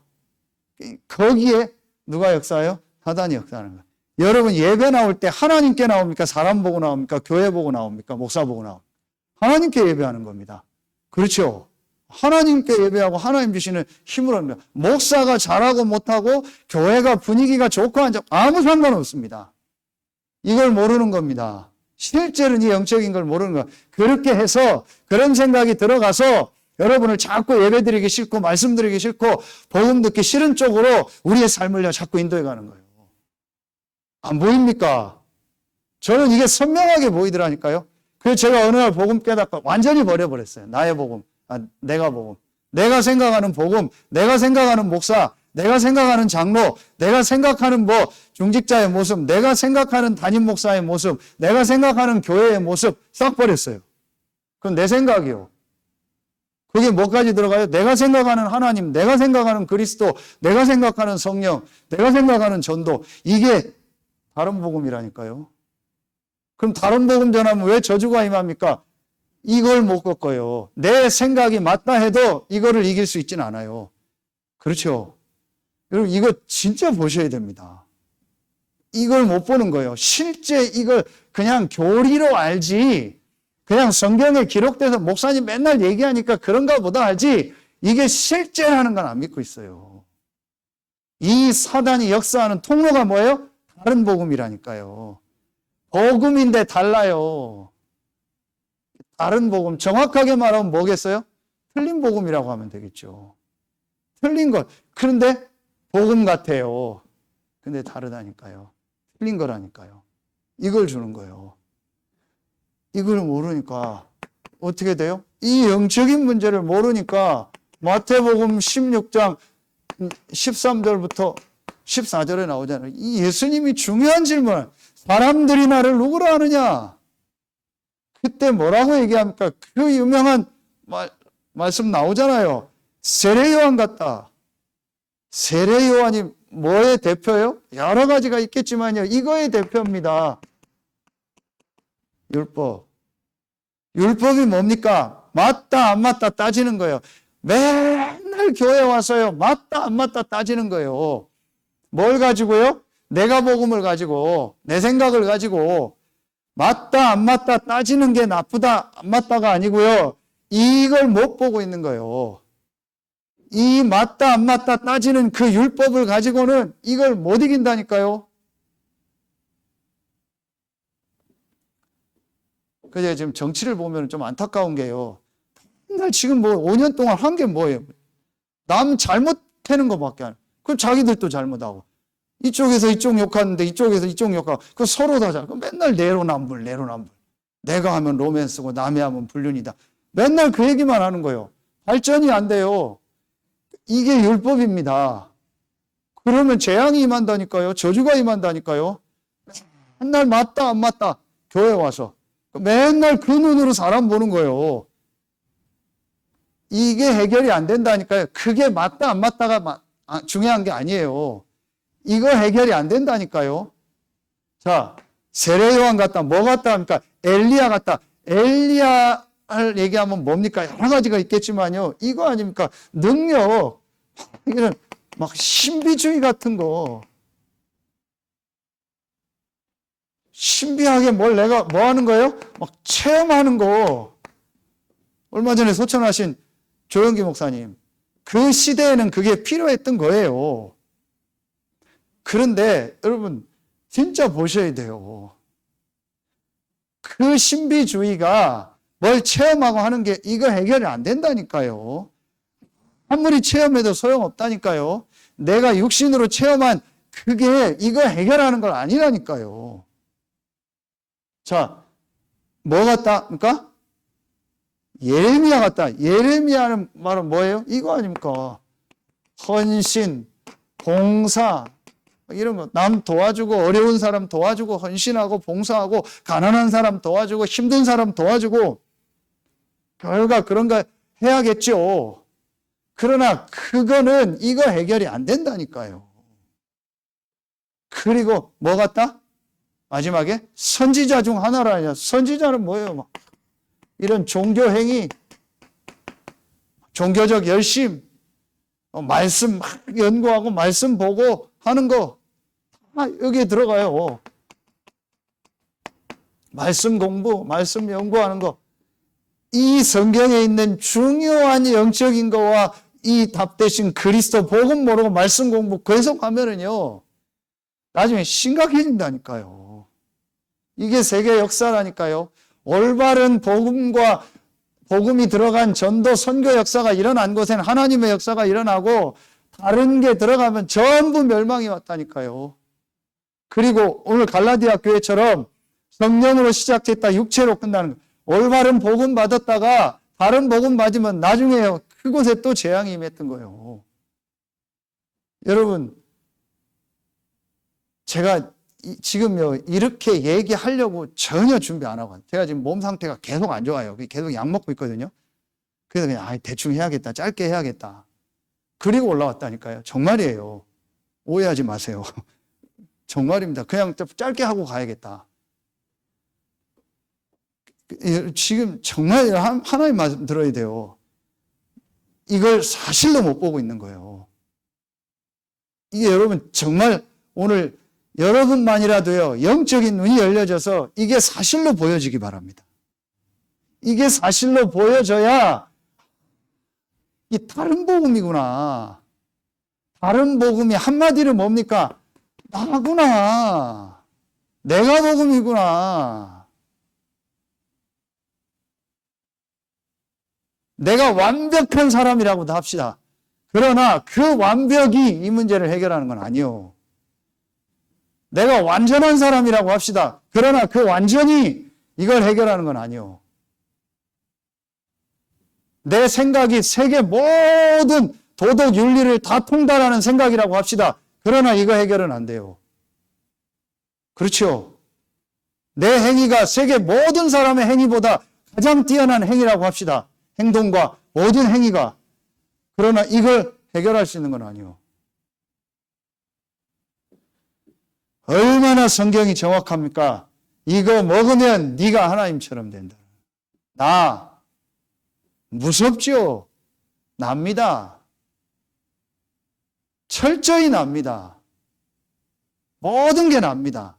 거기에 누가 역사해요? 사단이 역사하는 거예요. 여러분 예배 나올 때 하나님께 나옵니까? 사람 보고 나옵니까? 교회 보고 나옵니까? 목사 보고 나옵니까? 하나님께 예배하는 겁니다. 그렇죠. 하나님께 예배하고 하나님 주시는 힘을 얻는 목사가 잘하고 못하고 교회가 분위기가 좋고 안 좋고 아무 상관없습니다. 이걸 모르는 겁니다. 실제로는 이 영적인 걸 모르는 거예요. 그렇게 해서 그런 생각이 들어가서 여러분을 자꾸 예배드리기 싫고 말씀드리기 싫고 복음 듣기 싫은 쪽으로 우리의 삶을 자꾸 인도해 가는 거예요. 안 보입니까? 저는 이게 선명하게 보이더라니까요. 그래서 제가 어느 날 복음 깨닫고 완전히 버려버렸어요. 나의 복음, 내가 복음. 내가 생각하는 복음, 내가 생각하는 목사, 내가 생각하는 장로, 내가 생각하는 중직자의 모습, 내가 생각하는 담임 목사의 모습, 내가 생각하는 교회의 모습 싹 버렸어요. 그건 내 생각이요. 그게 뭐까지 들어가요? 내가 생각하는 하나님, 내가 생각하는 그리스도, 내가 생각하는 성령, 내가 생각하는 전도. 이게 다른 복음이라니까요. 그럼 다른 복음 전하면 왜 저주가 임합니까? 이걸 못 꺾어요. 내 생각이 맞다 해도 이거를 이길 수 있지는 않아요. 그렇죠? 여러분 이거 진짜 보셔야 됩니다. 이걸 못 보는 거예요. 실제 이걸 그냥 교리로 알지 그냥 성경에 기록돼서 목사님 맨날 얘기하니까 그런가 보다 하지 이게 실제라는 건 안 믿고 있어요. 이 사단이 역사하는 통로가 뭐예요? 다른 복음이라니까요. 복음인데 달라요. 다른 복음, 정확하게 말하면 뭐겠어요? 틀린 복음이라고 하면 되겠죠. 틀린 것. 그런데 복음 같아요. 근데 다르다니까요. 틀린 거라니까요. 이걸 주는 거예요. 이걸 모르니까 어떻게 돼요? 이 영적인 문제를 모르니까 마태복음 16장 13절부터 14절에 나오잖아요. 이 예수님이 중요한 질문을 사람들이 나를 누구로 아느냐? 그때 뭐라고 얘기합니까? 그 유명한 말씀 나오잖아요. 세례요한 같다. 세례요한이 뭐의 대표예요? 여러 가지가 있겠지만요. 이거의 대표입니다. 율법. 율법이 뭡니까? 맞다 안 맞다 따지는 거예요. 맨날 교회 와서요. 맞다 안 맞다 따지는 거예요. 뭘 가지고요? 내가 복음을 가지고 내 생각을 가지고 맞다 안 맞다 따지는 게 나쁘다 안 맞다가 아니고요. 이걸 못 보고 있는 거예요. 이 맞다 안 맞다 따지는 그 율법을 가지고는 이걸 못 이긴다니까요. 그래서 지금 정치를 보면 좀 안타까운 게요. 맨날 지금 5년 동안 한 게 뭐예요? 남 잘못하는 것밖에 안 해요. 그럼 자기들도 잘못하고. 이쪽에서 이쪽 욕하는데 이쪽에서 이쪽 욕하고. 그 서로 다 잘하고. 맨날 내로남불. 내가 하면 로맨스고 남이 하면 불륜이다. 맨날 그 얘기만 하는 거예요. 발전이 안 돼요. 이게 율법입니다. 그러면 재앙이 임한다니까요. 저주가 임한다니까요. 맨날 맞다 안 맞다. 교회 와서. 맨날 그 눈으로 사람 보는 거예요. 이게 해결이 안 된다니까요. 그게 맞다 안 맞다가 중요한 게 아니에요. 이거 해결이 안 된다니까요. 자, 세례요한 같다. 뭐 같다 합니까? 엘리야 같다. 엘리야를 얘기하면 뭡니까? 여러 가지가 있겠지만요. 이거 아닙니까? 능력. 이런 막 신비주의 같은 거. 신비하게 내가 뭐 하는 거예요? 막 체험하는 거. 얼마 전에 소천하신 조영기 목사님. 그 시대에는 그게 필요했던 거예요. 그런데 여러분 진짜 보셔야 돼요. 그 신비주의가 뭘 체험하고 하는 게 이거 해결이 안 된다니까요. 아무리 체험해도 소용없다니까요. 내가 육신으로 체험한 그게 이거 해결하는 건 아니라니까요. 자, 뭐 같다? 그러니까 예레미야 같다. 예레미야는 말은 뭐예요? 이거 아닙니까? 헌신, 봉사, 이런 거. 남 도와주고, 어려운 사람 도와주고, 헌신하고, 봉사하고, 가난한 사람 도와주고, 힘든 사람 도와주고, 결과 그런 거 해야겠죠. 그러나 그거는 이거 해결이 안 된다니까요. 그리고 뭐 같다? 마지막에 선지자 중 하나라냐. 선지자는 뭐예요? 막 이런 종교 행위, 종교적 열심, 말씀 막 연구하고 말씀 보고 하는 거 다 여기에 들어가요. 말씀 공부, 말씀 연구하는 거. 이 성경에 있는 중요한 영적인 거와 이 답 대신 그리스도 복음 모르고 말씀 공부 계속하면은요, 나중에 심각해진다니까요. 이게 세계 역사라니까요. 올바른 복음과 복음이 들어간 전도 선교 역사가 일어난 곳에는 하나님의 역사가 일어나고 다른 게 들어가면 전부 멸망이 왔다니까요. 그리고 오늘 갈라디아 교회처럼 성령으로 시작됐다 육체로 끝나는 거. 올바른 복음 받았다가 다른 복음 맞으면 나중에 그곳에 또 재앙이 임했던 거예요. 여러분, 제가 지금요 이렇게 얘기하려고 전혀 준비 안 하고, 제가 지금 몸 상태가 계속 안 좋아요. 계속 약 먹고 있거든요. 그래서 그냥 대충 해야겠다, 짧게 해야겠다. 그리고 올라왔다니까요. 정말이에요. 오해하지 마세요. 정말입니다. 그냥 짧게 하고 가야겠다. 지금 정말 하나님 말씀 들어야 돼요. 이걸 사실로 못 보고 있는 거예요. 이게 여러분 정말 오늘 여러분만이라도요, 영적인 눈이 열려져서 이게 사실로 보여지기 바랍니다. 이게 사실로 보여져야 이 다른 복음이구나. 다른 복음이 한마디로 뭡니까? 나구나. 내가 복음이구나. 내가 완벽한 사람이라고도 합시다. 그러나 그 완벽이 이 문제를 해결하는 건 아니요. 내가 완전한 사람이라고 합시다. 그러나 그 완전히 이걸 해결하는 건 아니요. 내 생각이 세계 모든 도덕 윤리를 다 통달하는 생각이라고 합시다. 그러나 이거 해결은 안 돼요. 그렇죠? 내 행위가 세계 모든 사람의 행위보다 가장 뛰어난 행위라고 합시다. 행동과 모든 행위가. 그러나 이걸 해결할 수 있는 건 아니요. 얼마나 성경이 정확합니까? 이거 먹으면 네가 하나님처럼 된다. 나 무섭죠? 납니다. 철저히 납니다. 모든 게 납니다.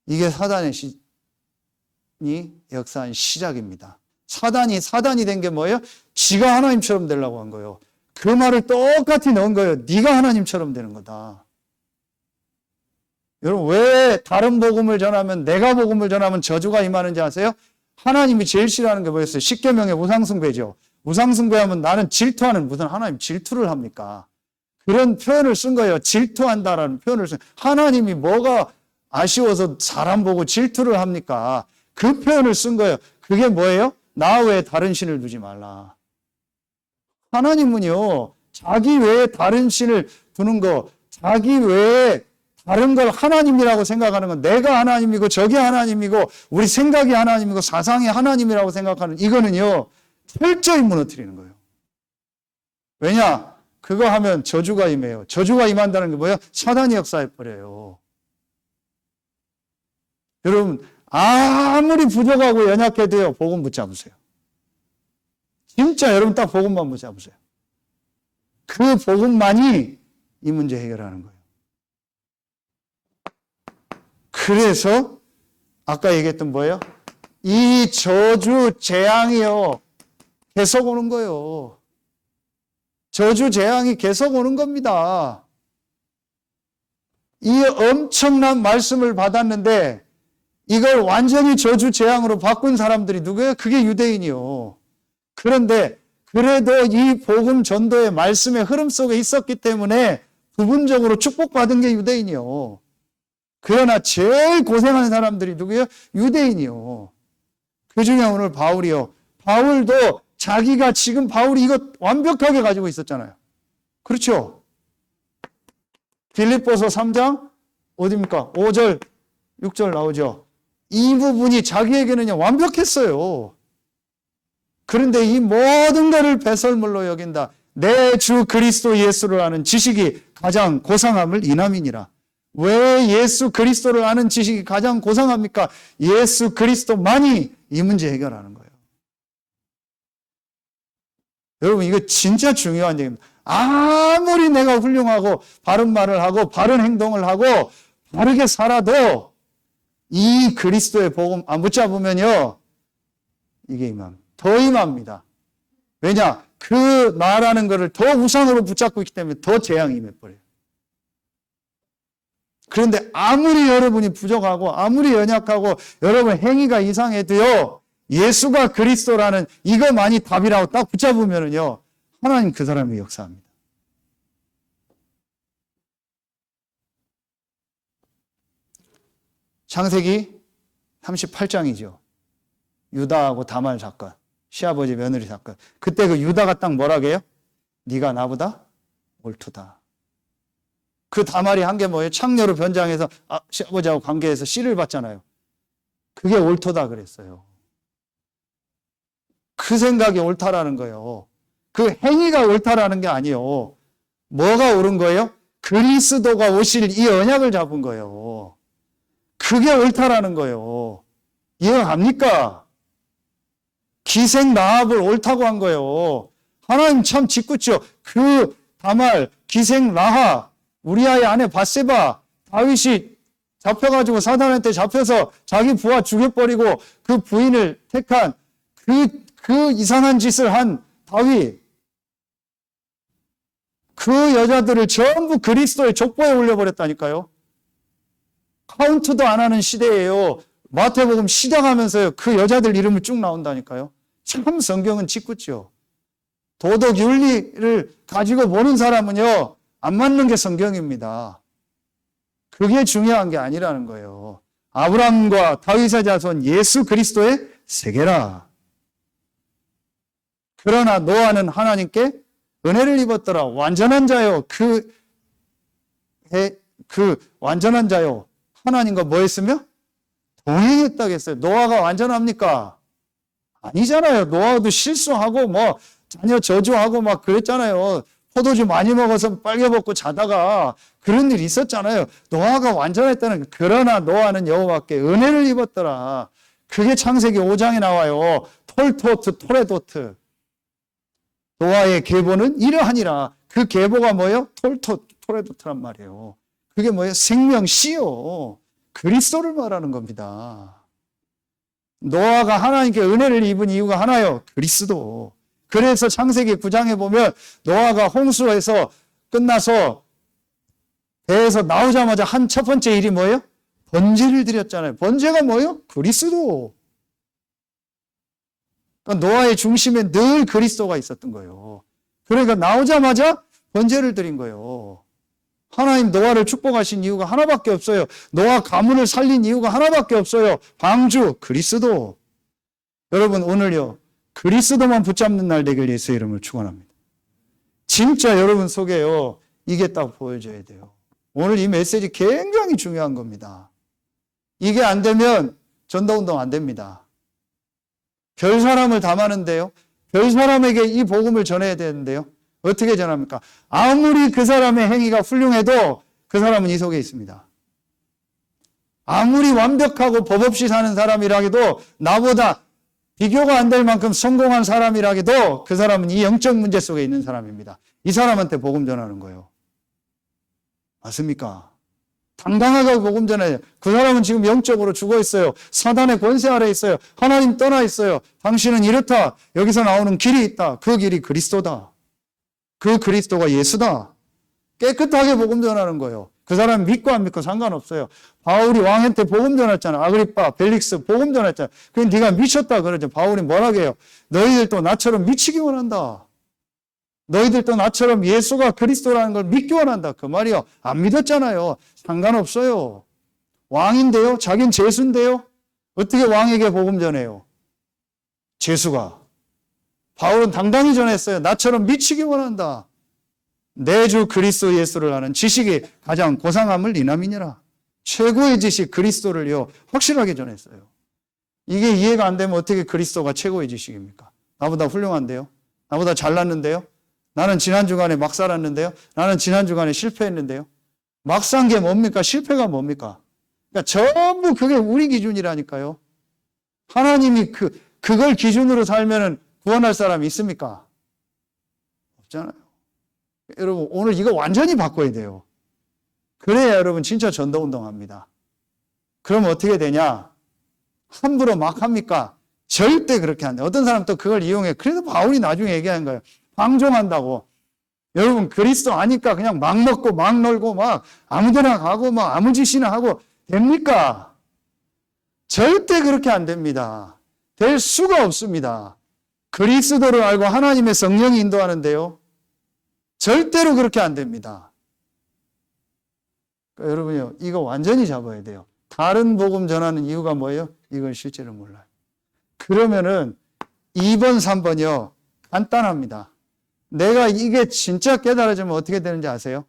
이게 사단의 역사한 시작입니다. 사단이 된 게 뭐예요? 지가 하나님처럼 되려고 한 거예요. 그 말을 똑같이 넣은 거예요. 네가 하나님처럼 되는 거다. 여러분, 왜 다른 복음을 전하면, 내가 복음을 전하면 저주가 임하는지 아세요? 하나님이 제일 싫어하는 게 뭐였어요? 십계명의 우상숭배죠. 우상숭배하면 나는 질투하는, 무슨 하나님 질투를 합니까? 그런 표현을 쓴 거예요. 질투한다라는 표현을 쓴. 하나님이 뭐가 아쉬워서 사람 보고 질투를 합니까? 그 표현을 쓴 거예요. 그게 뭐예요? 나 외에 다른 신을 두지 말라. 하나님은요, 자기 외에 다른 신을 두는 거, 자기 외에 다른 걸 하나님이라고 생각하는 건, 내가 하나님이고 저게 하나님이고 우리 생각이 하나님이고 사상이 하나님이라고 생각하는 이거는요, 철저히 무너뜨리는 거예요. 왜냐? 그거 하면 저주가 임해요. 저주가 임한다는 게 뭐예요? 사단이 역사해버려요. 여러분, 아무리 부족하고 연약해도요, 복음 붙잡으세요. 진짜 여러분 딱 복음만 붙잡으세요. 그 복음만이 이 문제 해결하는 거예요. 그래서 아까 얘기했던 뭐예요? 이 저주 재앙이요, 계속 오는 거예요. 저주 재앙이 계속 오는 겁니다. 이 엄청난 말씀을 받았는데 이걸 완전히 저주 재앙으로 바꾼 사람들이 누구예요? 그게 유대인이요. 그런데 그래도 이 복음 전도의 말씀의 흐름 속에 있었기 때문에 부분적으로 축복받은 게 유대인이요. 그러나 제일 고생하는 사람들이 누구예요? 유대인이요. 그 중에 오늘 바울이요. 바울도 자기가 지금 바울이 이거 완벽하게 가지고 있었잖아요. 그렇죠? 빌립보서 3장 어디입니까? 5절, 6절 나오죠. 이 부분이 자기에게는 완벽했어요. 그런데 이 모든 것을 배설물로 여긴다. 내 주 그리스도 예수를 아는 지식이 가장 고상함을 이남이니라. 왜 예수 그리스도를 아는 지식이 가장 고상합니까? 예수 그리스도만이 이 문제 해결하는 거예요. 여러분, 이거 진짜 중요한 얘기입니다. 아무리 내가 훌륭하고 바른 말을 하고 바른 행동을 하고 바르게 살아도 이 그리스도의 복음 안 붙잡으면요, 이게 더 임합니다. 왜냐? 그 말하는 것을 더 우상으로 붙잡고 있기 때문에 더 재앙이 임해버려요. 그런데 아무리 여러분이 부족하고 아무리 연약하고 여러분 행위가 이상해도요, 예수가 그리스도라는 이것만이 답이라고 딱 붙잡으면요, 하나님 그 사람이 역사합니다. 창세기 38장이죠. 유다하고 다말 사건, 시아버지 며느리 사건. 그때 그 유다가 딱 뭐라고 해요? 네가 나보다 옳도다. 그 다말이 한 게 뭐예요? 창녀로 변장해서 시아버지하고 관계해서 씨를 받잖아요. 그게 옳도다 그랬어요. 그 생각이 옳다라는 거예요. 그 행위가 옳다라는 게 아니에요. 뭐가 옳은 거예요? 그리스도가 오실 이 언약을 잡은 거예요. 그게 옳다라는 거예요. 이해갑니까? 기생 라합을 옳다고 한 거예요. 하나님 참 짓궂죠. 그 다말, 기생 라합, 우리아의 아내 밧세바, 다윗이 잡혀가지고 사단한테 잡혀서 자기 부하 죽여버리고 그 부인을 택한 그 이상한 짓을 한 다윗, 그 여자들을 전부 그리스도의 족보에 올려버렸다니까요. 카운트도 안 하는 시대예요. 마태복음 시작하면서요, 그 여자들 이름을 쭉 나온다니까요. 참 성경은 짓궂죠. 도덕 윤리를 가지고 보는 사람은요, 안 맞는 게 성경입니다. 그게 중요한 게 아니라는 거예요. 아브라함과 다윗의 자손 예수 그리스도의 세계라. 그러나 노아는 하나님께 은혜를 입었더라. 완전한 자요. 그 완전한 자요. 하나님과 뭐 했으며? 동행했다고 했어요. 노아가 완전합니까? 아니잖아요. 노아도 실수하고 뭐 자녀 저주하고 막 그랬잖아요. 포도주 많이 먹어서 빨개 먹고 자다가 그런 일이 있었잖아요. 노아가 완전했다는, 그러나 노아는 여호와께 은혜를 입었더라. 그게 창세기 5장에 나와요. 톨토트 토레도트. 노아의 계보는 이러하니라. 그 계보가 뭐예요? 토레도트란 말이에요. 그게 뭐예요? 생명씨요. 그리스도를 말하는 겁니다. 노아가 하나님께 은혜를 입은 이유가 하나요. 그리스도. 그래서 창세기 9장에 보면 노아가 홍수에서 끝나서 배에서 나오자마자 한 첫 번째 일이 뭐예요? 번제를 드렸잖아요. 번제가 뭐예요? 그리스도. 그러니까 노아의 중심에 늘 그리스도가 있었던 거예요. 그러니까 나오자마자 번제를 드린 거예요. 하나님 노아를 축복하신 이유가 하나밖에 없어요. 노아 가문을 살린 이유가 하나밖에 없어요. 방주 그리스도. 여러분, 오늘요, 그리스도만 붙잡는 날 되길 예수의 이름을 축원합니다. 진짜 여러분 속에요, 이게 딱 보여져야 돼요. 오늘 이 메시지 굉장히 중요한 겁니다. 이게 안 되면 전도운동 안 됩니다. 별 사람을 담았는데요, 별 사람에게 이 복음을 전해야 되는데요, 어떻게 전합니까? 아무리 그 사람의 행위가 훌륭해도 그 사람은 이 속에 있습니다. 아무리 완벽하고 법 없이 사는 사람이라 해도, 나보다 비교가 안 될 만큼 성공한 사람이라 해도 그 사람은 이 영적 문제 속에 있는 사람입니다. 이 사람한테 복음 전하는 거예요. 맞습니까? 당당하게 복음 전해요. 그 사람은 지금 영적으로 죽어 있어요. 사단의 권세 아래 있어요. 하나님 떠나 있어요. 당신은 이렇다. 여기서 나오는 길이 있다. 그 길이 그리스도다. 그 그리스도가 예수다. 깨끗하게 복음 전하는 거예요. 그 사람 믿고 안 믿고 상관없어요. 바울이 왕한테 복음 전했잖아. 아그리빠, 벨릭스 복음 전했잖아. 그럼 네가 미쳤다 그러죠. 바울이 뭐라고 해요? 너희들도 나처럼 미치기 원한다. 너희들도 나처럼 예수가 그리스도라는 걸 믿기 원한다. 그 말이요. 안 믿었잖아요. 상관없어요. 왕인데요. 자긴 죄수인데요. 어떻게 왕에게 복음 전해요? 죄수가. 바울은 당당히 전했어요. 나처럼 미치기 원한다. 내 주 그리스도 예수를 아는 지식이 가장 고상함을 이남이니라. 최고의 지식 그리스도를요 확실하게 전했어요. 이게 이해가 안 되면 어떻게 그리스도가 최고의 지식입니까? 나보다 훌륭한데요? 나보다 잘났는데요? 나는 지난 주간에 막 살았는데요? 나는 지난 주간에 실패했는데요? 막 산 게 뭡니까? 실패가 뭡니까? 그러니까 전부 그게 우리 기준이라니까요. 하나님이 그걸 기준으로 살면은 구원할 사람이 있습니까? 없잖아요. 여러분, 오늘 이거 완전히 바꿔야 돼요. 그래야 여러분 진짜 전도운동 합니다. 그럼 어떻게 되냐? 함부로 막 합니까? 절대 그렇게 안 돼. 어떤 사람 또 그걸 이용해. 그래서 바울이 나중에 얘기하는 거예요. 방종한다고. 여러분, 그리스도 아니까 그냥 막 먹고 막 놀고 막 아무데나 가고 막 아무 짓이나 하고 됩니까? 절대 그렇게 안 됩니다. 될 수가 없습니다. 그리스도를 알고 하나님의 성령이 인도하는데요. 절대로 그렇게 안 됩니다. 그러니까 여러분요, 이거 완전히 잡아야 돼요. 다른 복음 전하는 이유가 뭐예요? 이걸 실제로 몰라요. 그러면은 2번, 3번이요. 간단합니다. 내가 이게 진짜 깨달아지면 어떻게 되는지 아세요?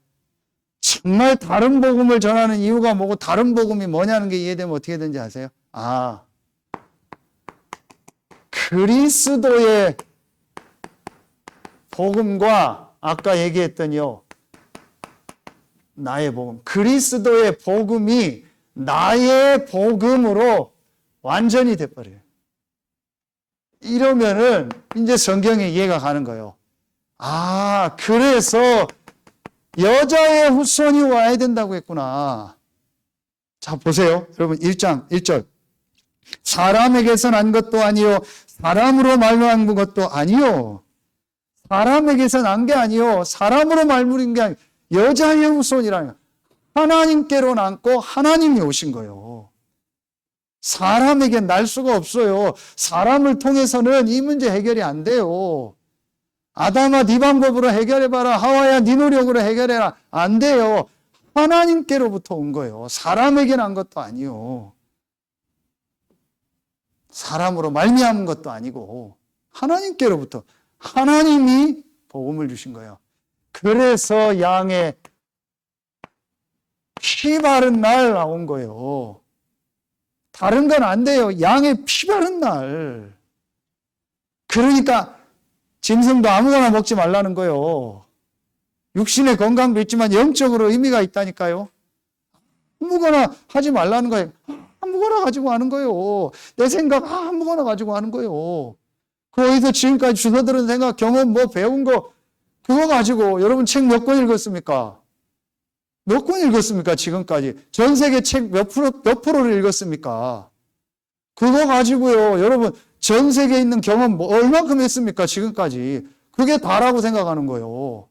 정말 다른 복음을 전하는 이유가 뭐고 다른 복음이 뭐냐는 게 이해되면 어떻게 되는지 아세요? 그리스도의 복음과 아까 얘기했더니요. 나의 복음. 그리스도의 복음이 나의 복음으로 완전히 돼버려요. 이러면은 이제 성경의 이해가 가는 거예요. 그래서 여자의 후손이 와야 된다고 했구나. 자, 보세요. 여러분 1장 1절. 사람에게서 난 것도 아니요 사람으로 말미암은 것도 아니요. 사람에게서 난 게 아니요 사람으로 말미암은 게 아니요 여자의 후손이라는 하나님께로 남고 하나님이 오신 거예요. 사람에게 날 수가 없어요. 사람을 통해서는 이 문제 해결이 안 돼요. 아담아 네 방법으로 해결해봐라. 하와야 네 노력으로 해결해라. 안 돼요. 하나님께로부터 온 거예요. 사람에게 난 것도 아니요. 사람으로 말미암은 것도 아니고 하나님께로부터 하나님이 복음을 주신 거예요. 그래서 양의 피 바른 날 나온 거예요. 다른 건 안 돼요. 양의 피 바른 날. 그러니까 짐승도 아무거나 먹지 말라는 거예요. 육신의 건강도 있지만 영적으로 의미가 있다니까요. 아무거나 하지 말라는 거예요. 아무거나 가지고 하는 거예요. 내 생각 아무거나 가지고 하는 거예요. 거기서 지금까지 주워 들은 생각, 경험, 배운 거 그거 가지고 여러분 책 몇 권 읽었습니까? 몇 권 읽었습니까? 지금까지. 전 세계 책 몇 프로를 읽었습니까? 그거 가지고요. 여러분 전 세계에 있는 경험 얼마큼 했습니까? 지금까지. 그게 다라고 생각하는 거예요.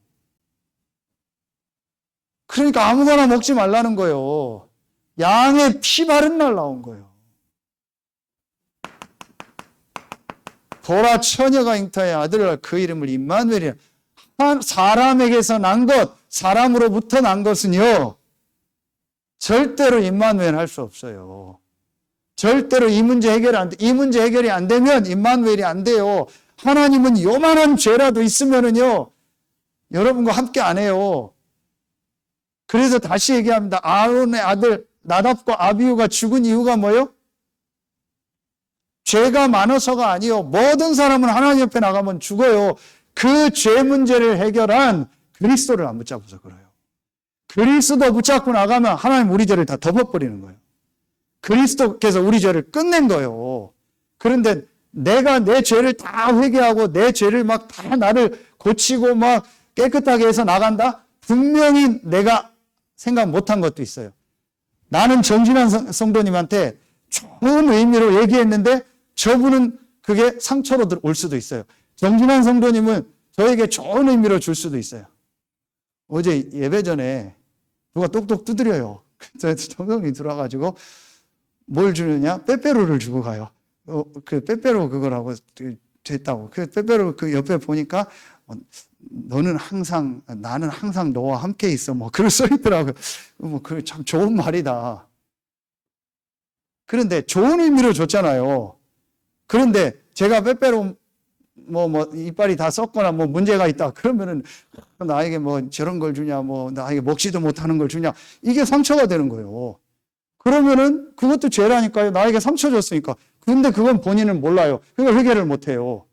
그러니까 아무거나 먹지 말라는 거예요. 양의 피 바른 날 나온 거예요. 보라 처녀가 잉타의 아들을 낳아 그 이름을 임마누엘이라. 사람에게서 난 것, 사람으로부터 난 것은요, 절대로 임마누엘 할 수 없어요. 절대로 이 문제 해결이 안 되면 임마누엘이 안 돼요. 하나님은 요만한 죄라도 있으면은요, 여러분과 함께 안 해요. 그래서 다시 얘기합니다. 아론의 아들 나답과 아비후가 죽은 이유가 뭐예요? 죄가 많아서가 아니요. 모든 사람은 하나님 옆에 나가면 죽어요. 그 죄 문제를 해결한 그리스도를 안 붙잡아서 그래요. 그리스도 붙잡고 나가면 하나님 우리 죄를 다 덮어버리는 거예요. 그리스도께서 우리 죄를 끝낸 거예요. 그런데 내가 내 죄를 다 회개하고 내 죄를 막 다 나를 고치고 막 깨끗하게 해서 나간다? 분명히 내가 생각 못한 것도 있어요. 나는 정진환 성도님한테 좋은 의미로 얘기했는데 저분은 그게 상처로 올 수도 있어요. 정진환 성도님은 저에게 좋은 의미로 줄 수도 있어요. 어제 예배 전에 누가 똑똑 두드려요. 정성이 들어와가지고 뭘 주느냐? 빼빼로를 주고 가요. 그 빼빼로 그거라고 됐다고. 그 빼빼로 그 옆에 보니까 나는 항상 너와 함께 있어. 그걸 써 있더라고요. 그 참 좋은 말이다. 그런데 좋은 의미로 줬잖아요. 그런데 제가 빼빼로 이빨이 다 썩거나 문제가 있다. 그러면은 나에게 저런 걸 주냐, 나에게 먹지도 못하는 걸 주냐. 이게 상처가 되는 거예요. 그러면은 그것도 죄라니까요. 나에게 상처 줬으니까. 근데 그건 본인은 몰라요. 그러니까 회개를 못 해요.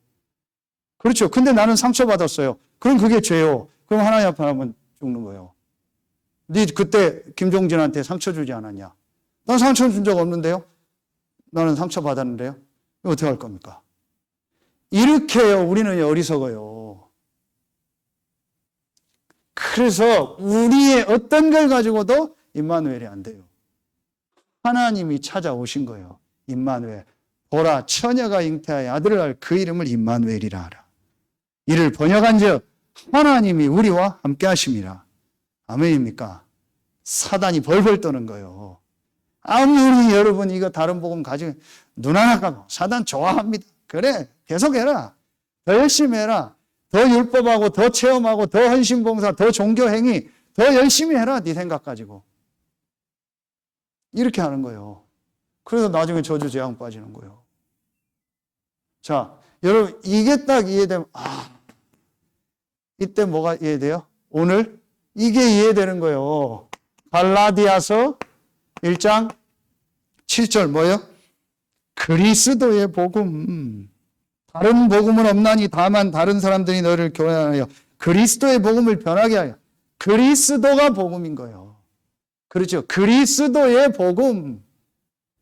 그렇죠. 근데 나는 상처받았어요. 그럼 그게 죄요. 그럼 하나님 앞에 하면 죽는 거예요. 네 그때 김종진한테 상처 주지 않았냐? 난 상처 준 적 없는데요. 나는 상처 받았는데요. 어떻게 할 겁니까? 이렇게요. 우리는 어리석어요. 그래서 우리의 어떤 걸 가지고도 임마누엘이 안 돼요. 하나님이 찾아오신 거예요. 임마누엘. 보라 처녀가 잉태하여 아들을 낳을 그 이름을 임마누엘이라 하라. 이를 번역한즉 하나님이 우리와 함께 하심이라. 아멘입니까? 사단이 벌벌 떠는 거예요. 아무리 여러분 이거 다른 복음 가지고 눈 하나 감고 사단 좋아합니다. 그래 계속해라. 더 열심히 해라. 더 율법하고 더 체험하고 더 헌신봉사 더 종교행위 더 열심히 해라. 네 생각 가지고. 이렇게 하는 거예요. 그래서 나중에 저주 재앙 빠지는 거예요. 자, 여러분 이게 딱 이해되면 이때 뭐가 이해돼요? 오늘 이게 이해되는 거예요. 갈라디아서 1장 7절 뭐예요? 그리스도의 복음. 다른 복음은 없나니 다만 다른 사람들이 너를 교훈하여 그리스도의 복음을 변하게 하여. 그리스도가 복음인 거예요. 그렇죠. 그리스도의 복음.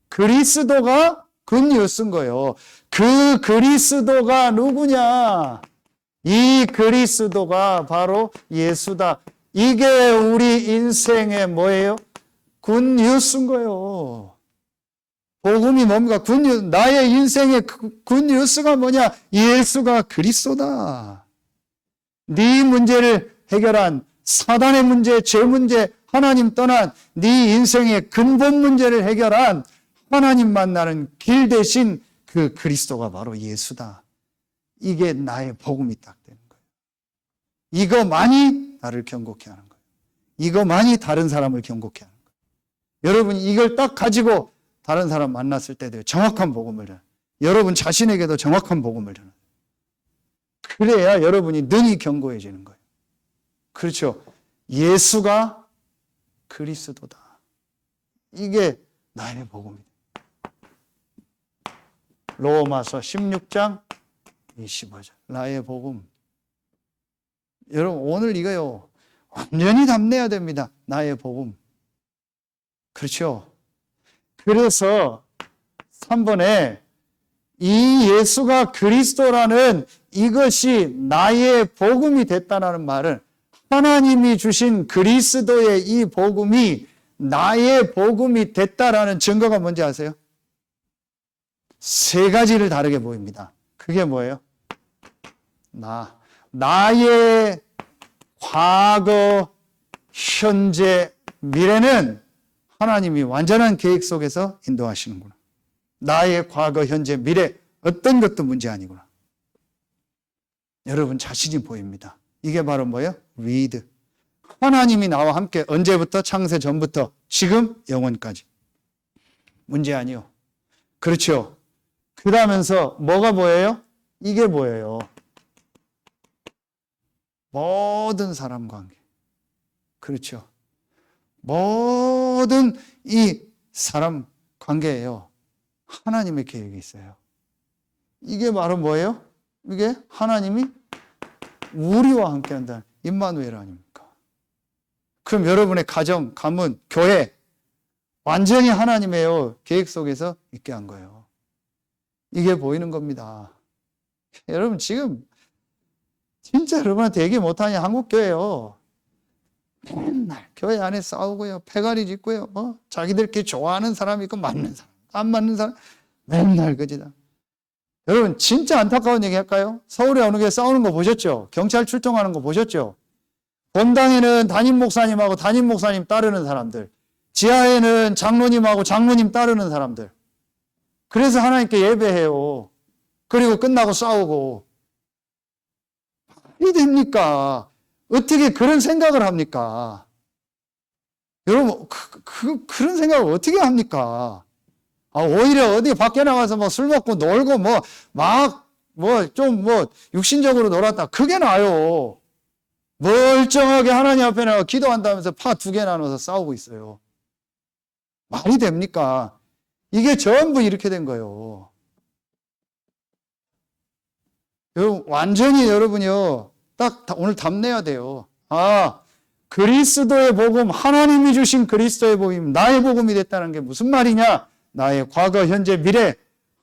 그리스도가 굿뉴스인 거예요. 그 그리스도가 누구냐? 이 그리스도가 바로 예수다. 이게 우리 인생의 뭐예요? 굿뉴스인 거예요. 복음이 뭡니까? 굿뉴스. 나의 인생의 굿뉴스가 뭐냐? 예수가 그리스도다. 네 문제를 해결한 사단의 문제, 죄 문제, 하나님 떠난 네 인생의 근본 문제를 해결한 하나님 만나는 길 대신 그 그리스도가 바로 예수다. 이게 나의 복음이 딱 되는 거예요. 이거만이 나를 경고케 하는 거예요. 이거만이 다른 사람을 경고케 하는 거예요. 여러분 이걸 딱 가지고 다른 사람 만났을 때도 정확한 복음을 전해요. 여러분 자신에게도 정확한 복음을 전해요. 그래야 여러분이 능히 견고해지는 거예요. 그렇죠. 예수가 그리스도다. 이게 나의 복음이다. 로마서 16장 25절. 나의 복음. 여러분 오늘 이거요. 완전히 담내야 됩니다. 나의 복음. 그렇죠. 그래서 3번에 이 예수가 그리스도라는 이것이 나의 복음이 됐다는 말은 하나님이 주신 그리스도의 이 복음이 나의 복음이 됐다라는 증거가 뭔지 아세요? 세 가지를 다르게 보입니다. 그게 뭐예요? 나의 과거, 현재, 미래는 하나님이 완전한 계획 속에서 인도하시는구나. 나의 과거, 현재, 미래 어떤 것도 문제 아니구나. 여러분 자신이 보입니다. 이게 바로 뭐예요? read. 하나님이 나와 함께 언제부터? 창세 전부터 지금 영원까지. 문제 아니요. 그렇죠. 그러면서 뭐가 보여요? 이게 보여요. 모든 사람 관계. 그렇죠. 모든 이 사람 관계예요. 하나님의 계획이 있어요. 이게 바로 뭐예요? 이게 하나님이 우리와 함께 한다는 임마누엘 아닙니까? 그럼 여러분의 가정, 가문, 교회 완전히 하나님의 계획 속에서 있게 한 거예요. 이게 보이는 겁니다. 여러분 지금 진짜 여러분한테 얘기 못하냐 한국교회요. 맨날 교회 안에 싸우고요. 패가리 짓고요. 자기들끼리 좋아하는 사람이 있고 맞는 사람, 안 맞는 사람 맨날 그지다. 여러분 진짜 안타까운 얘기 할까요? 서울에 어느 교회 싸우는 거 보셨죠? 경찰 출동하는 거 보셨죠? 본당에는 담임 목사님하고 담임 목사님 따르는 사람들, 지하에는 장로님하고 장로님 따르는 사람들. 그래서 하나님께 예배해요. 그리고 끝나고 싸우고. 말이 됩니까? 어떻게 그런 생각을 합니까? 여러분, 그런 생각을 어떻게 합니까? 오히려 어디 밖에 나가서 뭐 술 먹고 놀고 육신적으로 놀았다. 그게 나아요. 멀쩡하게 하나님 앞에 나가 기도한다면서 파 2개 나눠서 싸우고 있어요. 말이 됩니까? 이게 전부 이렇게 된 거예요. 여러분, 완전히 여러분이요, 딱 오늘 답내야 돼요. 그리스도의 복음, 하나님이 주신 그리스도의 복음, 나의 복음이 됐다는 게 무슨 말이냐? 나의 과거, 현재, 미래,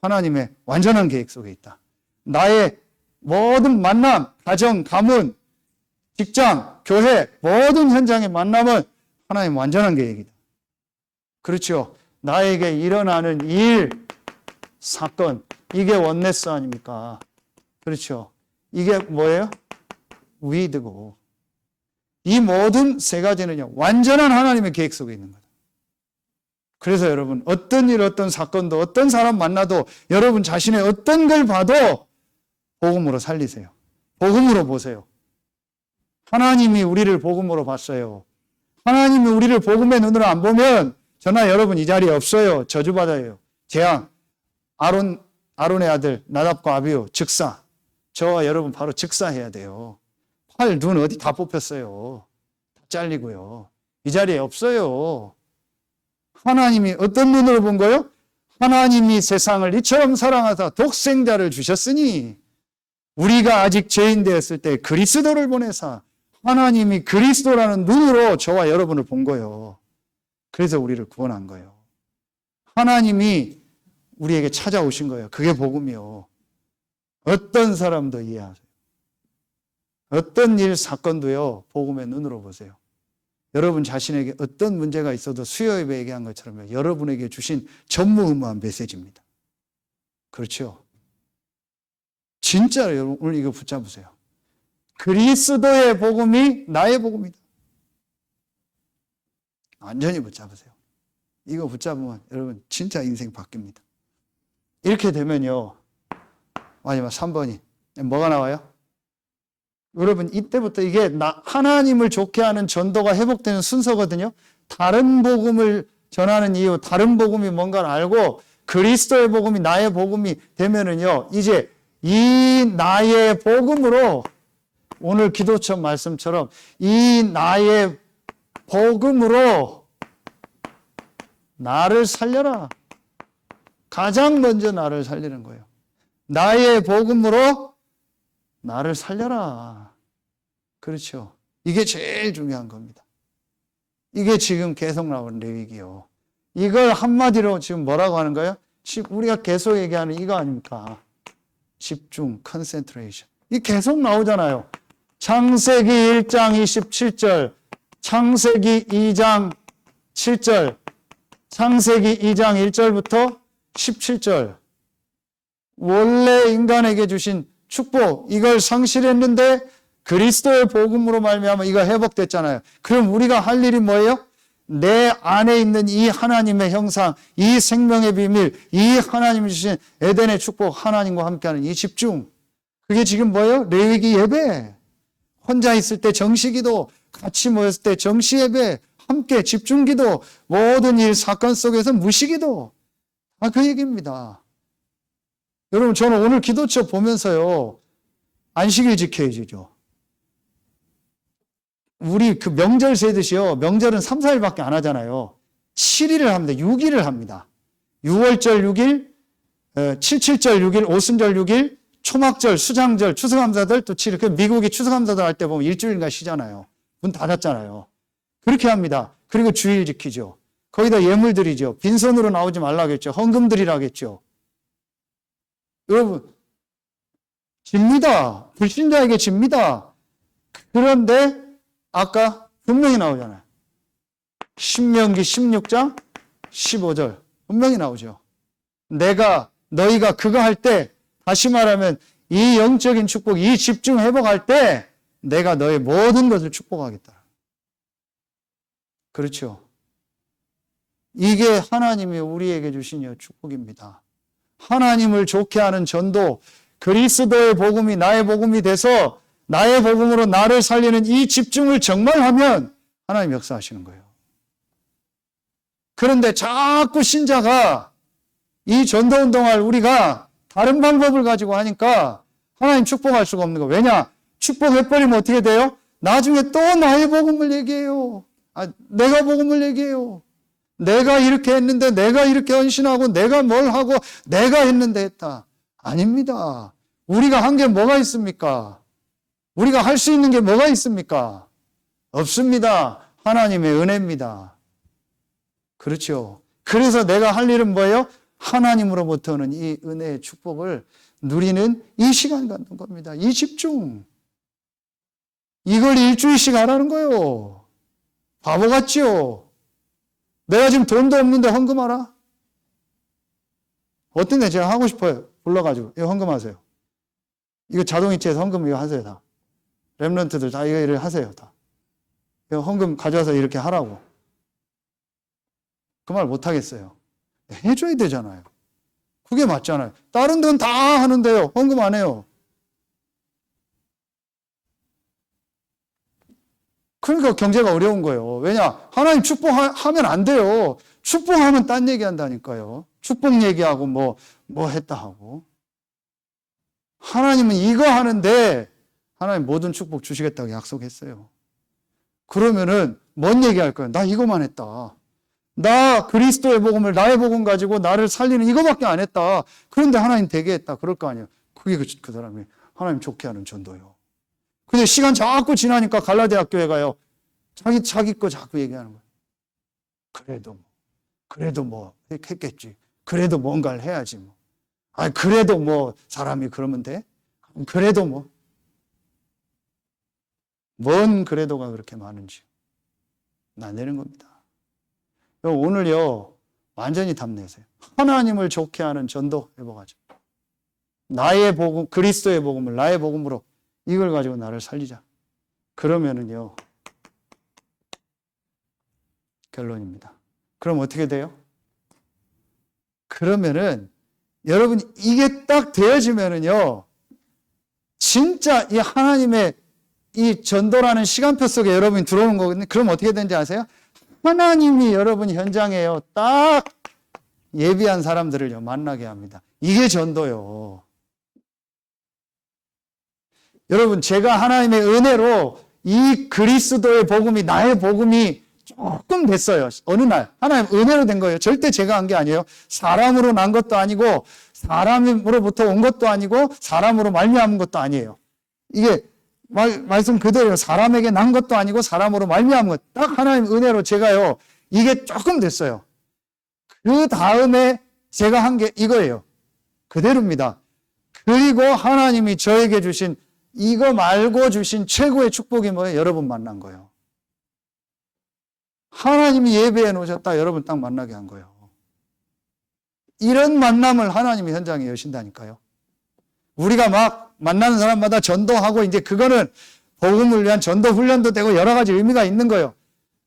하나님의 완전한 계획 속에 있다. 나의 모든 만남, 가정, 가문, 직장, 교회, 모든 현장의 만남은 하나님의 완전한 계획이다. 그렇죠. 나에게 일어나는 일, 사건, 이게 원네스 아닙니까? 그렇죠. 이게 뭐예요? 위드고. 이 모든 세 가지는요, 완전한 하나님의 계획 속에 있는 거다. 그래서 여러분, 어떤 일, 어떤 사건도, 어떤 사람 만나도 여러분 자신의 어떤 걸 봐도 복음으로 살리세요. 복음으로 보세요. 하나님이 우리를 복음으로 봤어요. 하나님이 우리를 복음의 눈으로 안 보면 저나 여러분 이 자리에 없어요. 저주받아요. 재앙. 아론의 아들 나답과 아비후 즉사. 저와 여러분 바로 즉사해야 돼요. 팔, 눈 어디 다 뽑혔어요. 다 잘리고요. 이 자리에 없어요. 하나님이 어떤 눈으로 본 거요? 하나님이 세상을 이처럼 사랑하사 독생자를 주셨으니 우리가 아직 죄인 되었을 때 그리스도를 보내사 하나님이 그리스도라는 눈으로 저와 여러분을 본 거예요. 그래서 우리를 구원한 거예요. 하나님이 우리에게 찾아오신 거예요. 그게 복음이요. 어떤 사람도 이해하세요. 어떤 일, 사건도요, 복음의 눈으로 보세요. 여러분 자신에게 어떤 문제가 있어도 수요예배 얘기한 것처럼 여러분에게 주신 전무후무한 메시지입니다. 그렇죠? 진짜로 여러분 오늘 이거 붙잡으세요. 그리스도의 복음이 나의 복음이다. 완전히 붙잡으세요. 이거 붙잡으면 여러분 진짜 인생 바뀝니다. 이렇게 되면요, 마지막 3번이 뭐가 나와요? 여러분 이때부터 이게 하나님을 좋게 하는 전도가 회복되는 순서거든요. 다른 복음을 전하는 이유, 다른 복음이 뭔가를 알고 그리스도의 복음이 나의 복음이 되면은요, 이제 이 나의 복음으로 오늘 기도처 말씀처럼 이 나의 복음으로 나를 살려라. 가장 먼저 나를 살리는 거예요. 나의 복음으로 나를 살려라. 그렇죠. 이게 제일 중요한 겁니다. 이게 지금 계속 나오는 레위기요. 이걸 한마디로 지금 뭐라고 하는 거예요? 우리가 계속 얘기하는 이거 아닙니까? 집중, 컨센트레이션. 이 계속 나오잖아요. 창세기 1장 27절, 창세기 2장 7절, 창세기 2장 1절부터 17절. 원래 인간에게 주신 축복, 이걸 상실했는데 그리스도의 복음으로 말미암아 이거 회복됐잖아요. 그럼 우리가 할 일이 뭐예요? 내 안에 있는 이 하나님의 형상, 이 생명의 비밀, 이 하나님이 주신 에덴의 축복, 하나님과 함께하는 이 집중. 그게 지금 뭐예요? 레위기 예배. 혼자 있을 때 정시기도, 같이 모였을 때 정시예배, 함께 집중기도, 모든 일 사건 속에서 무시기도. 그 얘기입니다. 여러분, 저는 오늘 기도처 보면서요, 안식일 지켜야죠. 우리 그 명절 세듯이요, 명절은 3, 4일밖에 안 하잖아요. 7일을 합니다. 6일을 합니다. 6월절 6일, 77절 6일, 오순절 6일, 초막절, 수장절, 추수감사절 또 7일. 그 미국이 추수감사절 할 때 보면 일주일인가 쉬잖아요. 문 닫았잖아요. 그렇게 합니다. 그리고 주일 지키죠. 거기다 예물 드리죠. 빈손으로 나오지 말라겠죠. 헌금 드리라겠죠. 여러분, 집니다. 불신자에게 집니다. 그런데 아까 분명히 나오잖아요. 신명기 16장 15절 분명히 나오죠. 너희가 그거 할 때, 다시 말하면 이 영적인 축복, 이 집중 회복할 때 내가 너의 모든 것을 축복하겠다. 그렇죠. 이게 하나님이 우리에게 주신 축복입니다. 하나님을 좋게 하는 전도, 그리스도의 복음이 나의 복음이 돼서 나의 복음으로 나를 살리는 이 집중을 정말 하면 하나님 역사하시는 거예요. 그런데 자꾸 신자가 이 전도운동을 우리가 다른 방법을 가지고 하니까 하나님 축복할 수가 없는 거. 왜냐? 축복해버리면 어떻게 돼요? 나중에 또 나의 복음을 얘기해요. 내가 복음을 얘기해요. 내가 이렇게 했는데, 내가 이렇게 헌신하고, 내가 뭘 하고, 내가 했는데 했다. 아닙니다. 우리가 한 게 뭐가 있습니까? 우리가 할 수 있는 게 뭐가 있습니까? 없습니다. 하나님의 은혜입니다. 그렇죠. 그래서 내가 할 일은 뭐예요? 하나님으로부터는 이 은혜의 축복을 누리는 이 시간 갖는 겁니다. 이 집중. 이걸 일주일씩 하라는 거예요. 바보 같지요? 내가 지금 돈도 없는데 헌금하라? 어떤데 제가 하고 싶어요. 불러가지고 이거 헌금하세요. 이거 자동이체에서 헌금 이거 하세요. 다. 렘넌트들 다 이거 일을 하세요. 다. 이거 헌금 가져와서 이렇게 하라고. 그 말 못하겠어요. 해줘야 되잖아요. 그게 맞잖아요. 다른 데는 다 하는데요. 헌금 안 해요. 그러니까 경제가 어려운 거예요. 왜냐? 하나님 축복하면 안 돼요. 축복하면 딴 얘기 한다니까요. 축복 얘기하고 뭐 했다 하고. 하나님은 이거 하는데 하나님 모든 축복 주시겠다고 약속했어요. 그러면은 뭔 얘기할 거예요? 나 이거만 했다. 나 그리스도의 복음을 나의 복음 가지고 나를 살리는 이거밖에 안 했다. 그런데 하나님 되게 했다. 그럴 거 아니에요. 그게 그 사람이 하나님 좋게 하는 전도요. 근데 시간 자꾸 지나니까 갈라디아 교회 가요. 자기 거 자꾸 얘기하는 거예요. 그래도 뭐 했겠지. 그래도 뭔가를 해야지 뭐. 그래도 뭐 사람이 그러면 돼? 그래도 뭐. 뭔 그래도가 그렇게 많은지 나내는 겁니다. 오늘요 완전히 답내세요. 하나님을 좋게 하는 전도 회복하자. 나의 복음, 그리스도의 복음을 나의 복음으로 이걸 가지고 나를 살리자. 그러면은요 결론입니다. 그럼 어떻게 돼요? 그러면은 여러분 이게 딱 되어지면은요 진짜 이 하나님의 이 전도라는 시간표 속에 여러분이 들어오는 거거든요. 그럼 어떻게 되는지 아세요? 하나님이 여러분 현장에요 딱 예비한 사람들을요 만나게 합니다. 이게 전도요. 여러분 제가 하나님의 은혜로 이 그리스도의 복음이 나의 복음이 조금 됐어요. 어느 날 하나님 은혜로 된 거예요. 절대 제가 한 게 아니에요. 사람으로 난 것도 아니고 사람으로부터 온 것도 아니고 사람으로 말미암은 것도 아니에요. 이게 말씀 그대로 사람에게 난 것도 아니고 사람으로 말미암은 것. 딱 하나님 은혜로 제가요 이게 조금 됐어요. 그 다음에 제가 한 게 이거예요. 그대로입니다. 그리고 하나님이 저에게 주신 이거 말고 주신 최고의 축복이 뭐예요? 여러분 만난 거예요. 하나님이 예배해 놓으셨다. 여러분 딱 만나게 한 거예요. 이런 만남을 하나님이 현장에 여신다니까요. 우리가 막 만나는 사람마다 전도하고 이제 그거는 복음을 위한 전도 훈련도 되고 여러 가지 의미가 있는 거예요.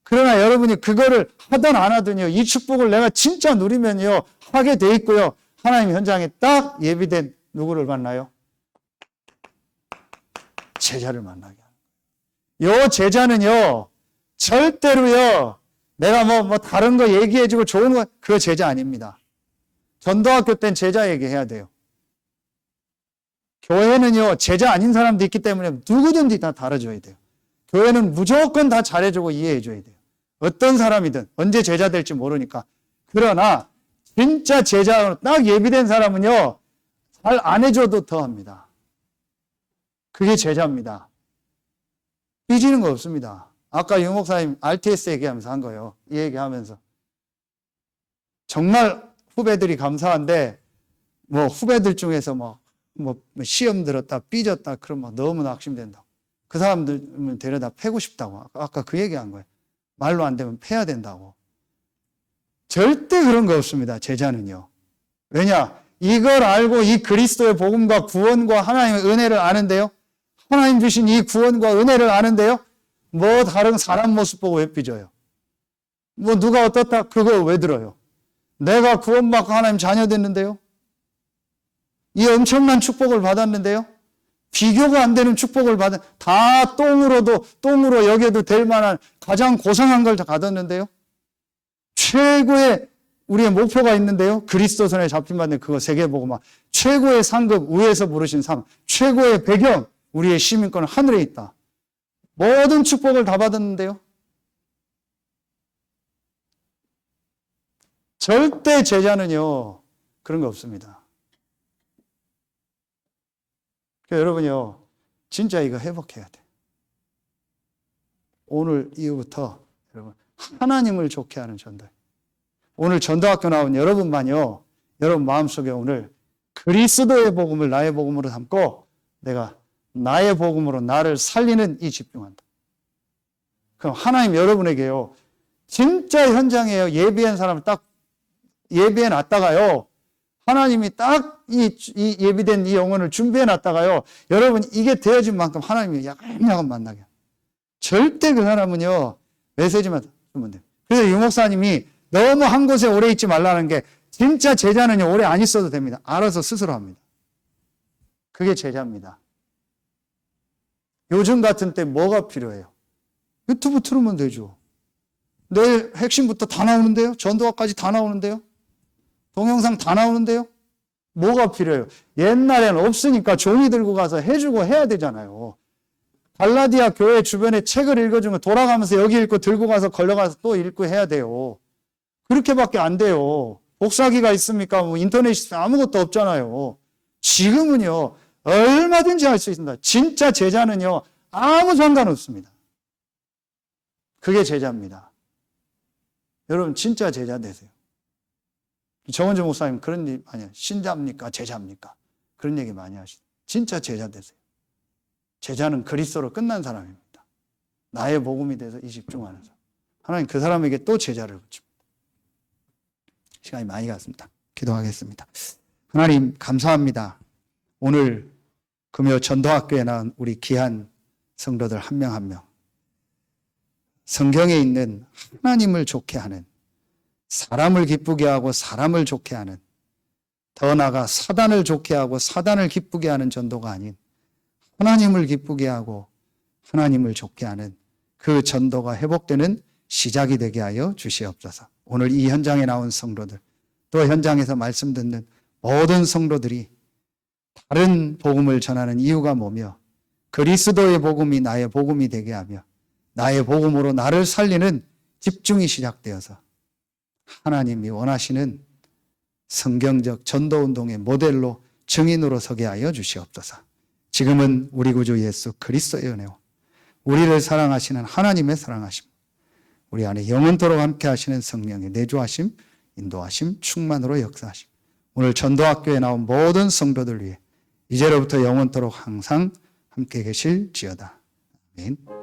그러나 여러분이 그거를 하든 안 하든요. 이 축복을 내가 진짜 누리면요. 하게 돼 있고요. 하나님 현장에 딱 예비된 누구를 만나요? 제자를 만나게 하는 거예요. 요 제자는요. 절대로요. 내가 뭐 다른 거 얘기해주고 좋은 거 그거 제자 아닙니다. 전도학교 땐 제자 얘기해야 돼요. 교회는요. 제자 아닌 사람도 있기 때문에 누구든지 다 다뤄줘야 돼요. 교회는 무조건 다 잘해주고 이해해줘야 돼요. 어떤 사람이든 언제 제자 될지 모르니까. 그러나 진짜 제자로 딱 예비된 사람은요. 잘 안 해줘도 더합니다. 그게 제자입니다. 삐지는 거 없습니다. 아까 유 목사님 RTS 얘기하면서 한 거예요. 이 얘기하면서. 정말 후배들이 감사한데 뭐 후배들 중에서 뭐 시험 들었다 삐졌다 그러면 너무 낙심된다고. 그 사람들 데려다 패고 싶다고. 아까 그 얘기한 거예요. 말로 안 되면 패야 된다고. 절대 그런 거 없습니다. 제자는요. 왜냐? 이걸 알고 이 그리스도의 복음과 구원과 하나님의 은혜를 아는데요. 하나님 주신 이 구원과 은혜를 아는데요. 뭐 다른 사람 모습 보고 왜 삐져요? 뭐 누가 어떻다 그거 왜 들어요? 내가 구원받고 하나님 자녀 됐는데요. 이 엄청난 축복을 받았는데요. 비교가 안 되는 축복을 받은 다 똥으로 여겨도 될 만한 가장 고상한 걸 다 받았는데요. 최고의 우리의 목표가 있는데요. 그리스도 손에 잡힌 바는 그거 세계보고만 최고의 상급 위에서 부르신 삶, 최고의 배경, 우리의 시민권은 하늘에 있다. 모든 축복을 다 받았는데요. 절대 제자는요, 그런 거 없습니다. 그러니까 여러분요, 진짜 이거 회복해야 돼. 오늘 이후부터 여러분 하나님을 좋게 하는 전도. 오늘 전도학교 나온 여러분만요, 여러분 마음속에 오늘 그리스도의 복음을 나의 복음으로 삼고 내가 나의 복음으로 나를 살리는 이 집중한다. 그럼 하나님 여러분에게요, 진짜 현장에요, 예비한 사람을 딱 예비해 놨다가요, 하나님이 딱 이 예비된 이 영혼을 준비해 놨다가요, 여러분 이게 되어진 만큼 하나님이 야금야금 만나게. 절대 그 사람은요, 메시지만 주면 돼요. 그래서 유 목사님이 너무 한 곳에 오래 있지 말라는 게, 진짜 제자는요, 오래 안 있어도 됩니다. 알아서 스스로 합니다. 그게 제자입니다. 요즘 같은 때 뭐가 필요해요? 유튜브 틀으면 되죠. 내일 핵심부터 다 나오는데요? 전도학까지 다 나오는데요? 동영상 다 나오는데요? 뭐가 필요해요? 옛날에는 없으니까 종이 들고 가서 해주고 해야 되잖아요. 갈라디아 교회 주변에 책을 읽어주면 돌아가면서 여기 읽고 들고 가서 걸려가서 또 읽고 해야 돼요. 그렇게밖에 안 돼요. 복사기가 있습니까? 뭐 인터넷이 있으면 아무것도 없잖아요. 지금은요, 얼마든지 할 수 있습니다. 진짜 제자는요, 아무 상관없습니다. 그게 제자입니다. 여러분 진짜 제자 되세요. 정원주 목사님 그런 일 많이 하시죠. 신자입니까? 제자입니까? 그런 얘기 많이 하시죠. 진짜 제자 되세요. 제자는 그리스도로 끝난 사람입니다. 나의 복음이 돼서 이 집중하는 사람. 하나님 그 사람에게 또 제자를 붙입니다. 시간이 많이 갔습니다. 기도하겠습니다. 하나님 감사합니다. 오늘 금요 전도학교에 나온 우리 귀한 성도들 한 명 한 명, 성경에 있는 하나님을 좋게 하는, 사람을 기쁘게 하고 사람을 좋게 하는, 더 나아가 사단을 좋게 하고 사단을 기쁘게 하는 전도가 아닌 하나님을 기쁘게 하고 하나님을 좋게 하는 그 전도가 회복되는 시작이 되게 하여 주시옵소서. 오늘 이 현장에 나온 성도들, 또 현장에서 말씀 듣는 모든 성도들이 다른 복음을 전하는 이유가 뭐며, 그리스도의 복음이 나의 복음이 되게 하며 나의 복음으로 나를 살리는 집중이 시작되어서 하나님이 원하시는 성경적 전도운동의 모델로 증인으로 서게 하여 주시옵소서. 지금은 우리 구주 예수 그리스도의 은혜와 우리를 사랑하시는 하나님의 사랑하심, 우리 안에 영원토록 함께 하시는 성령의 내주하심, 인도하심, 충만으로 역사하심, 오늘 전도학교에 나온 모든 성도들 위해 이제로부터 영원토록 항상 함께 계실지어다. 아멘.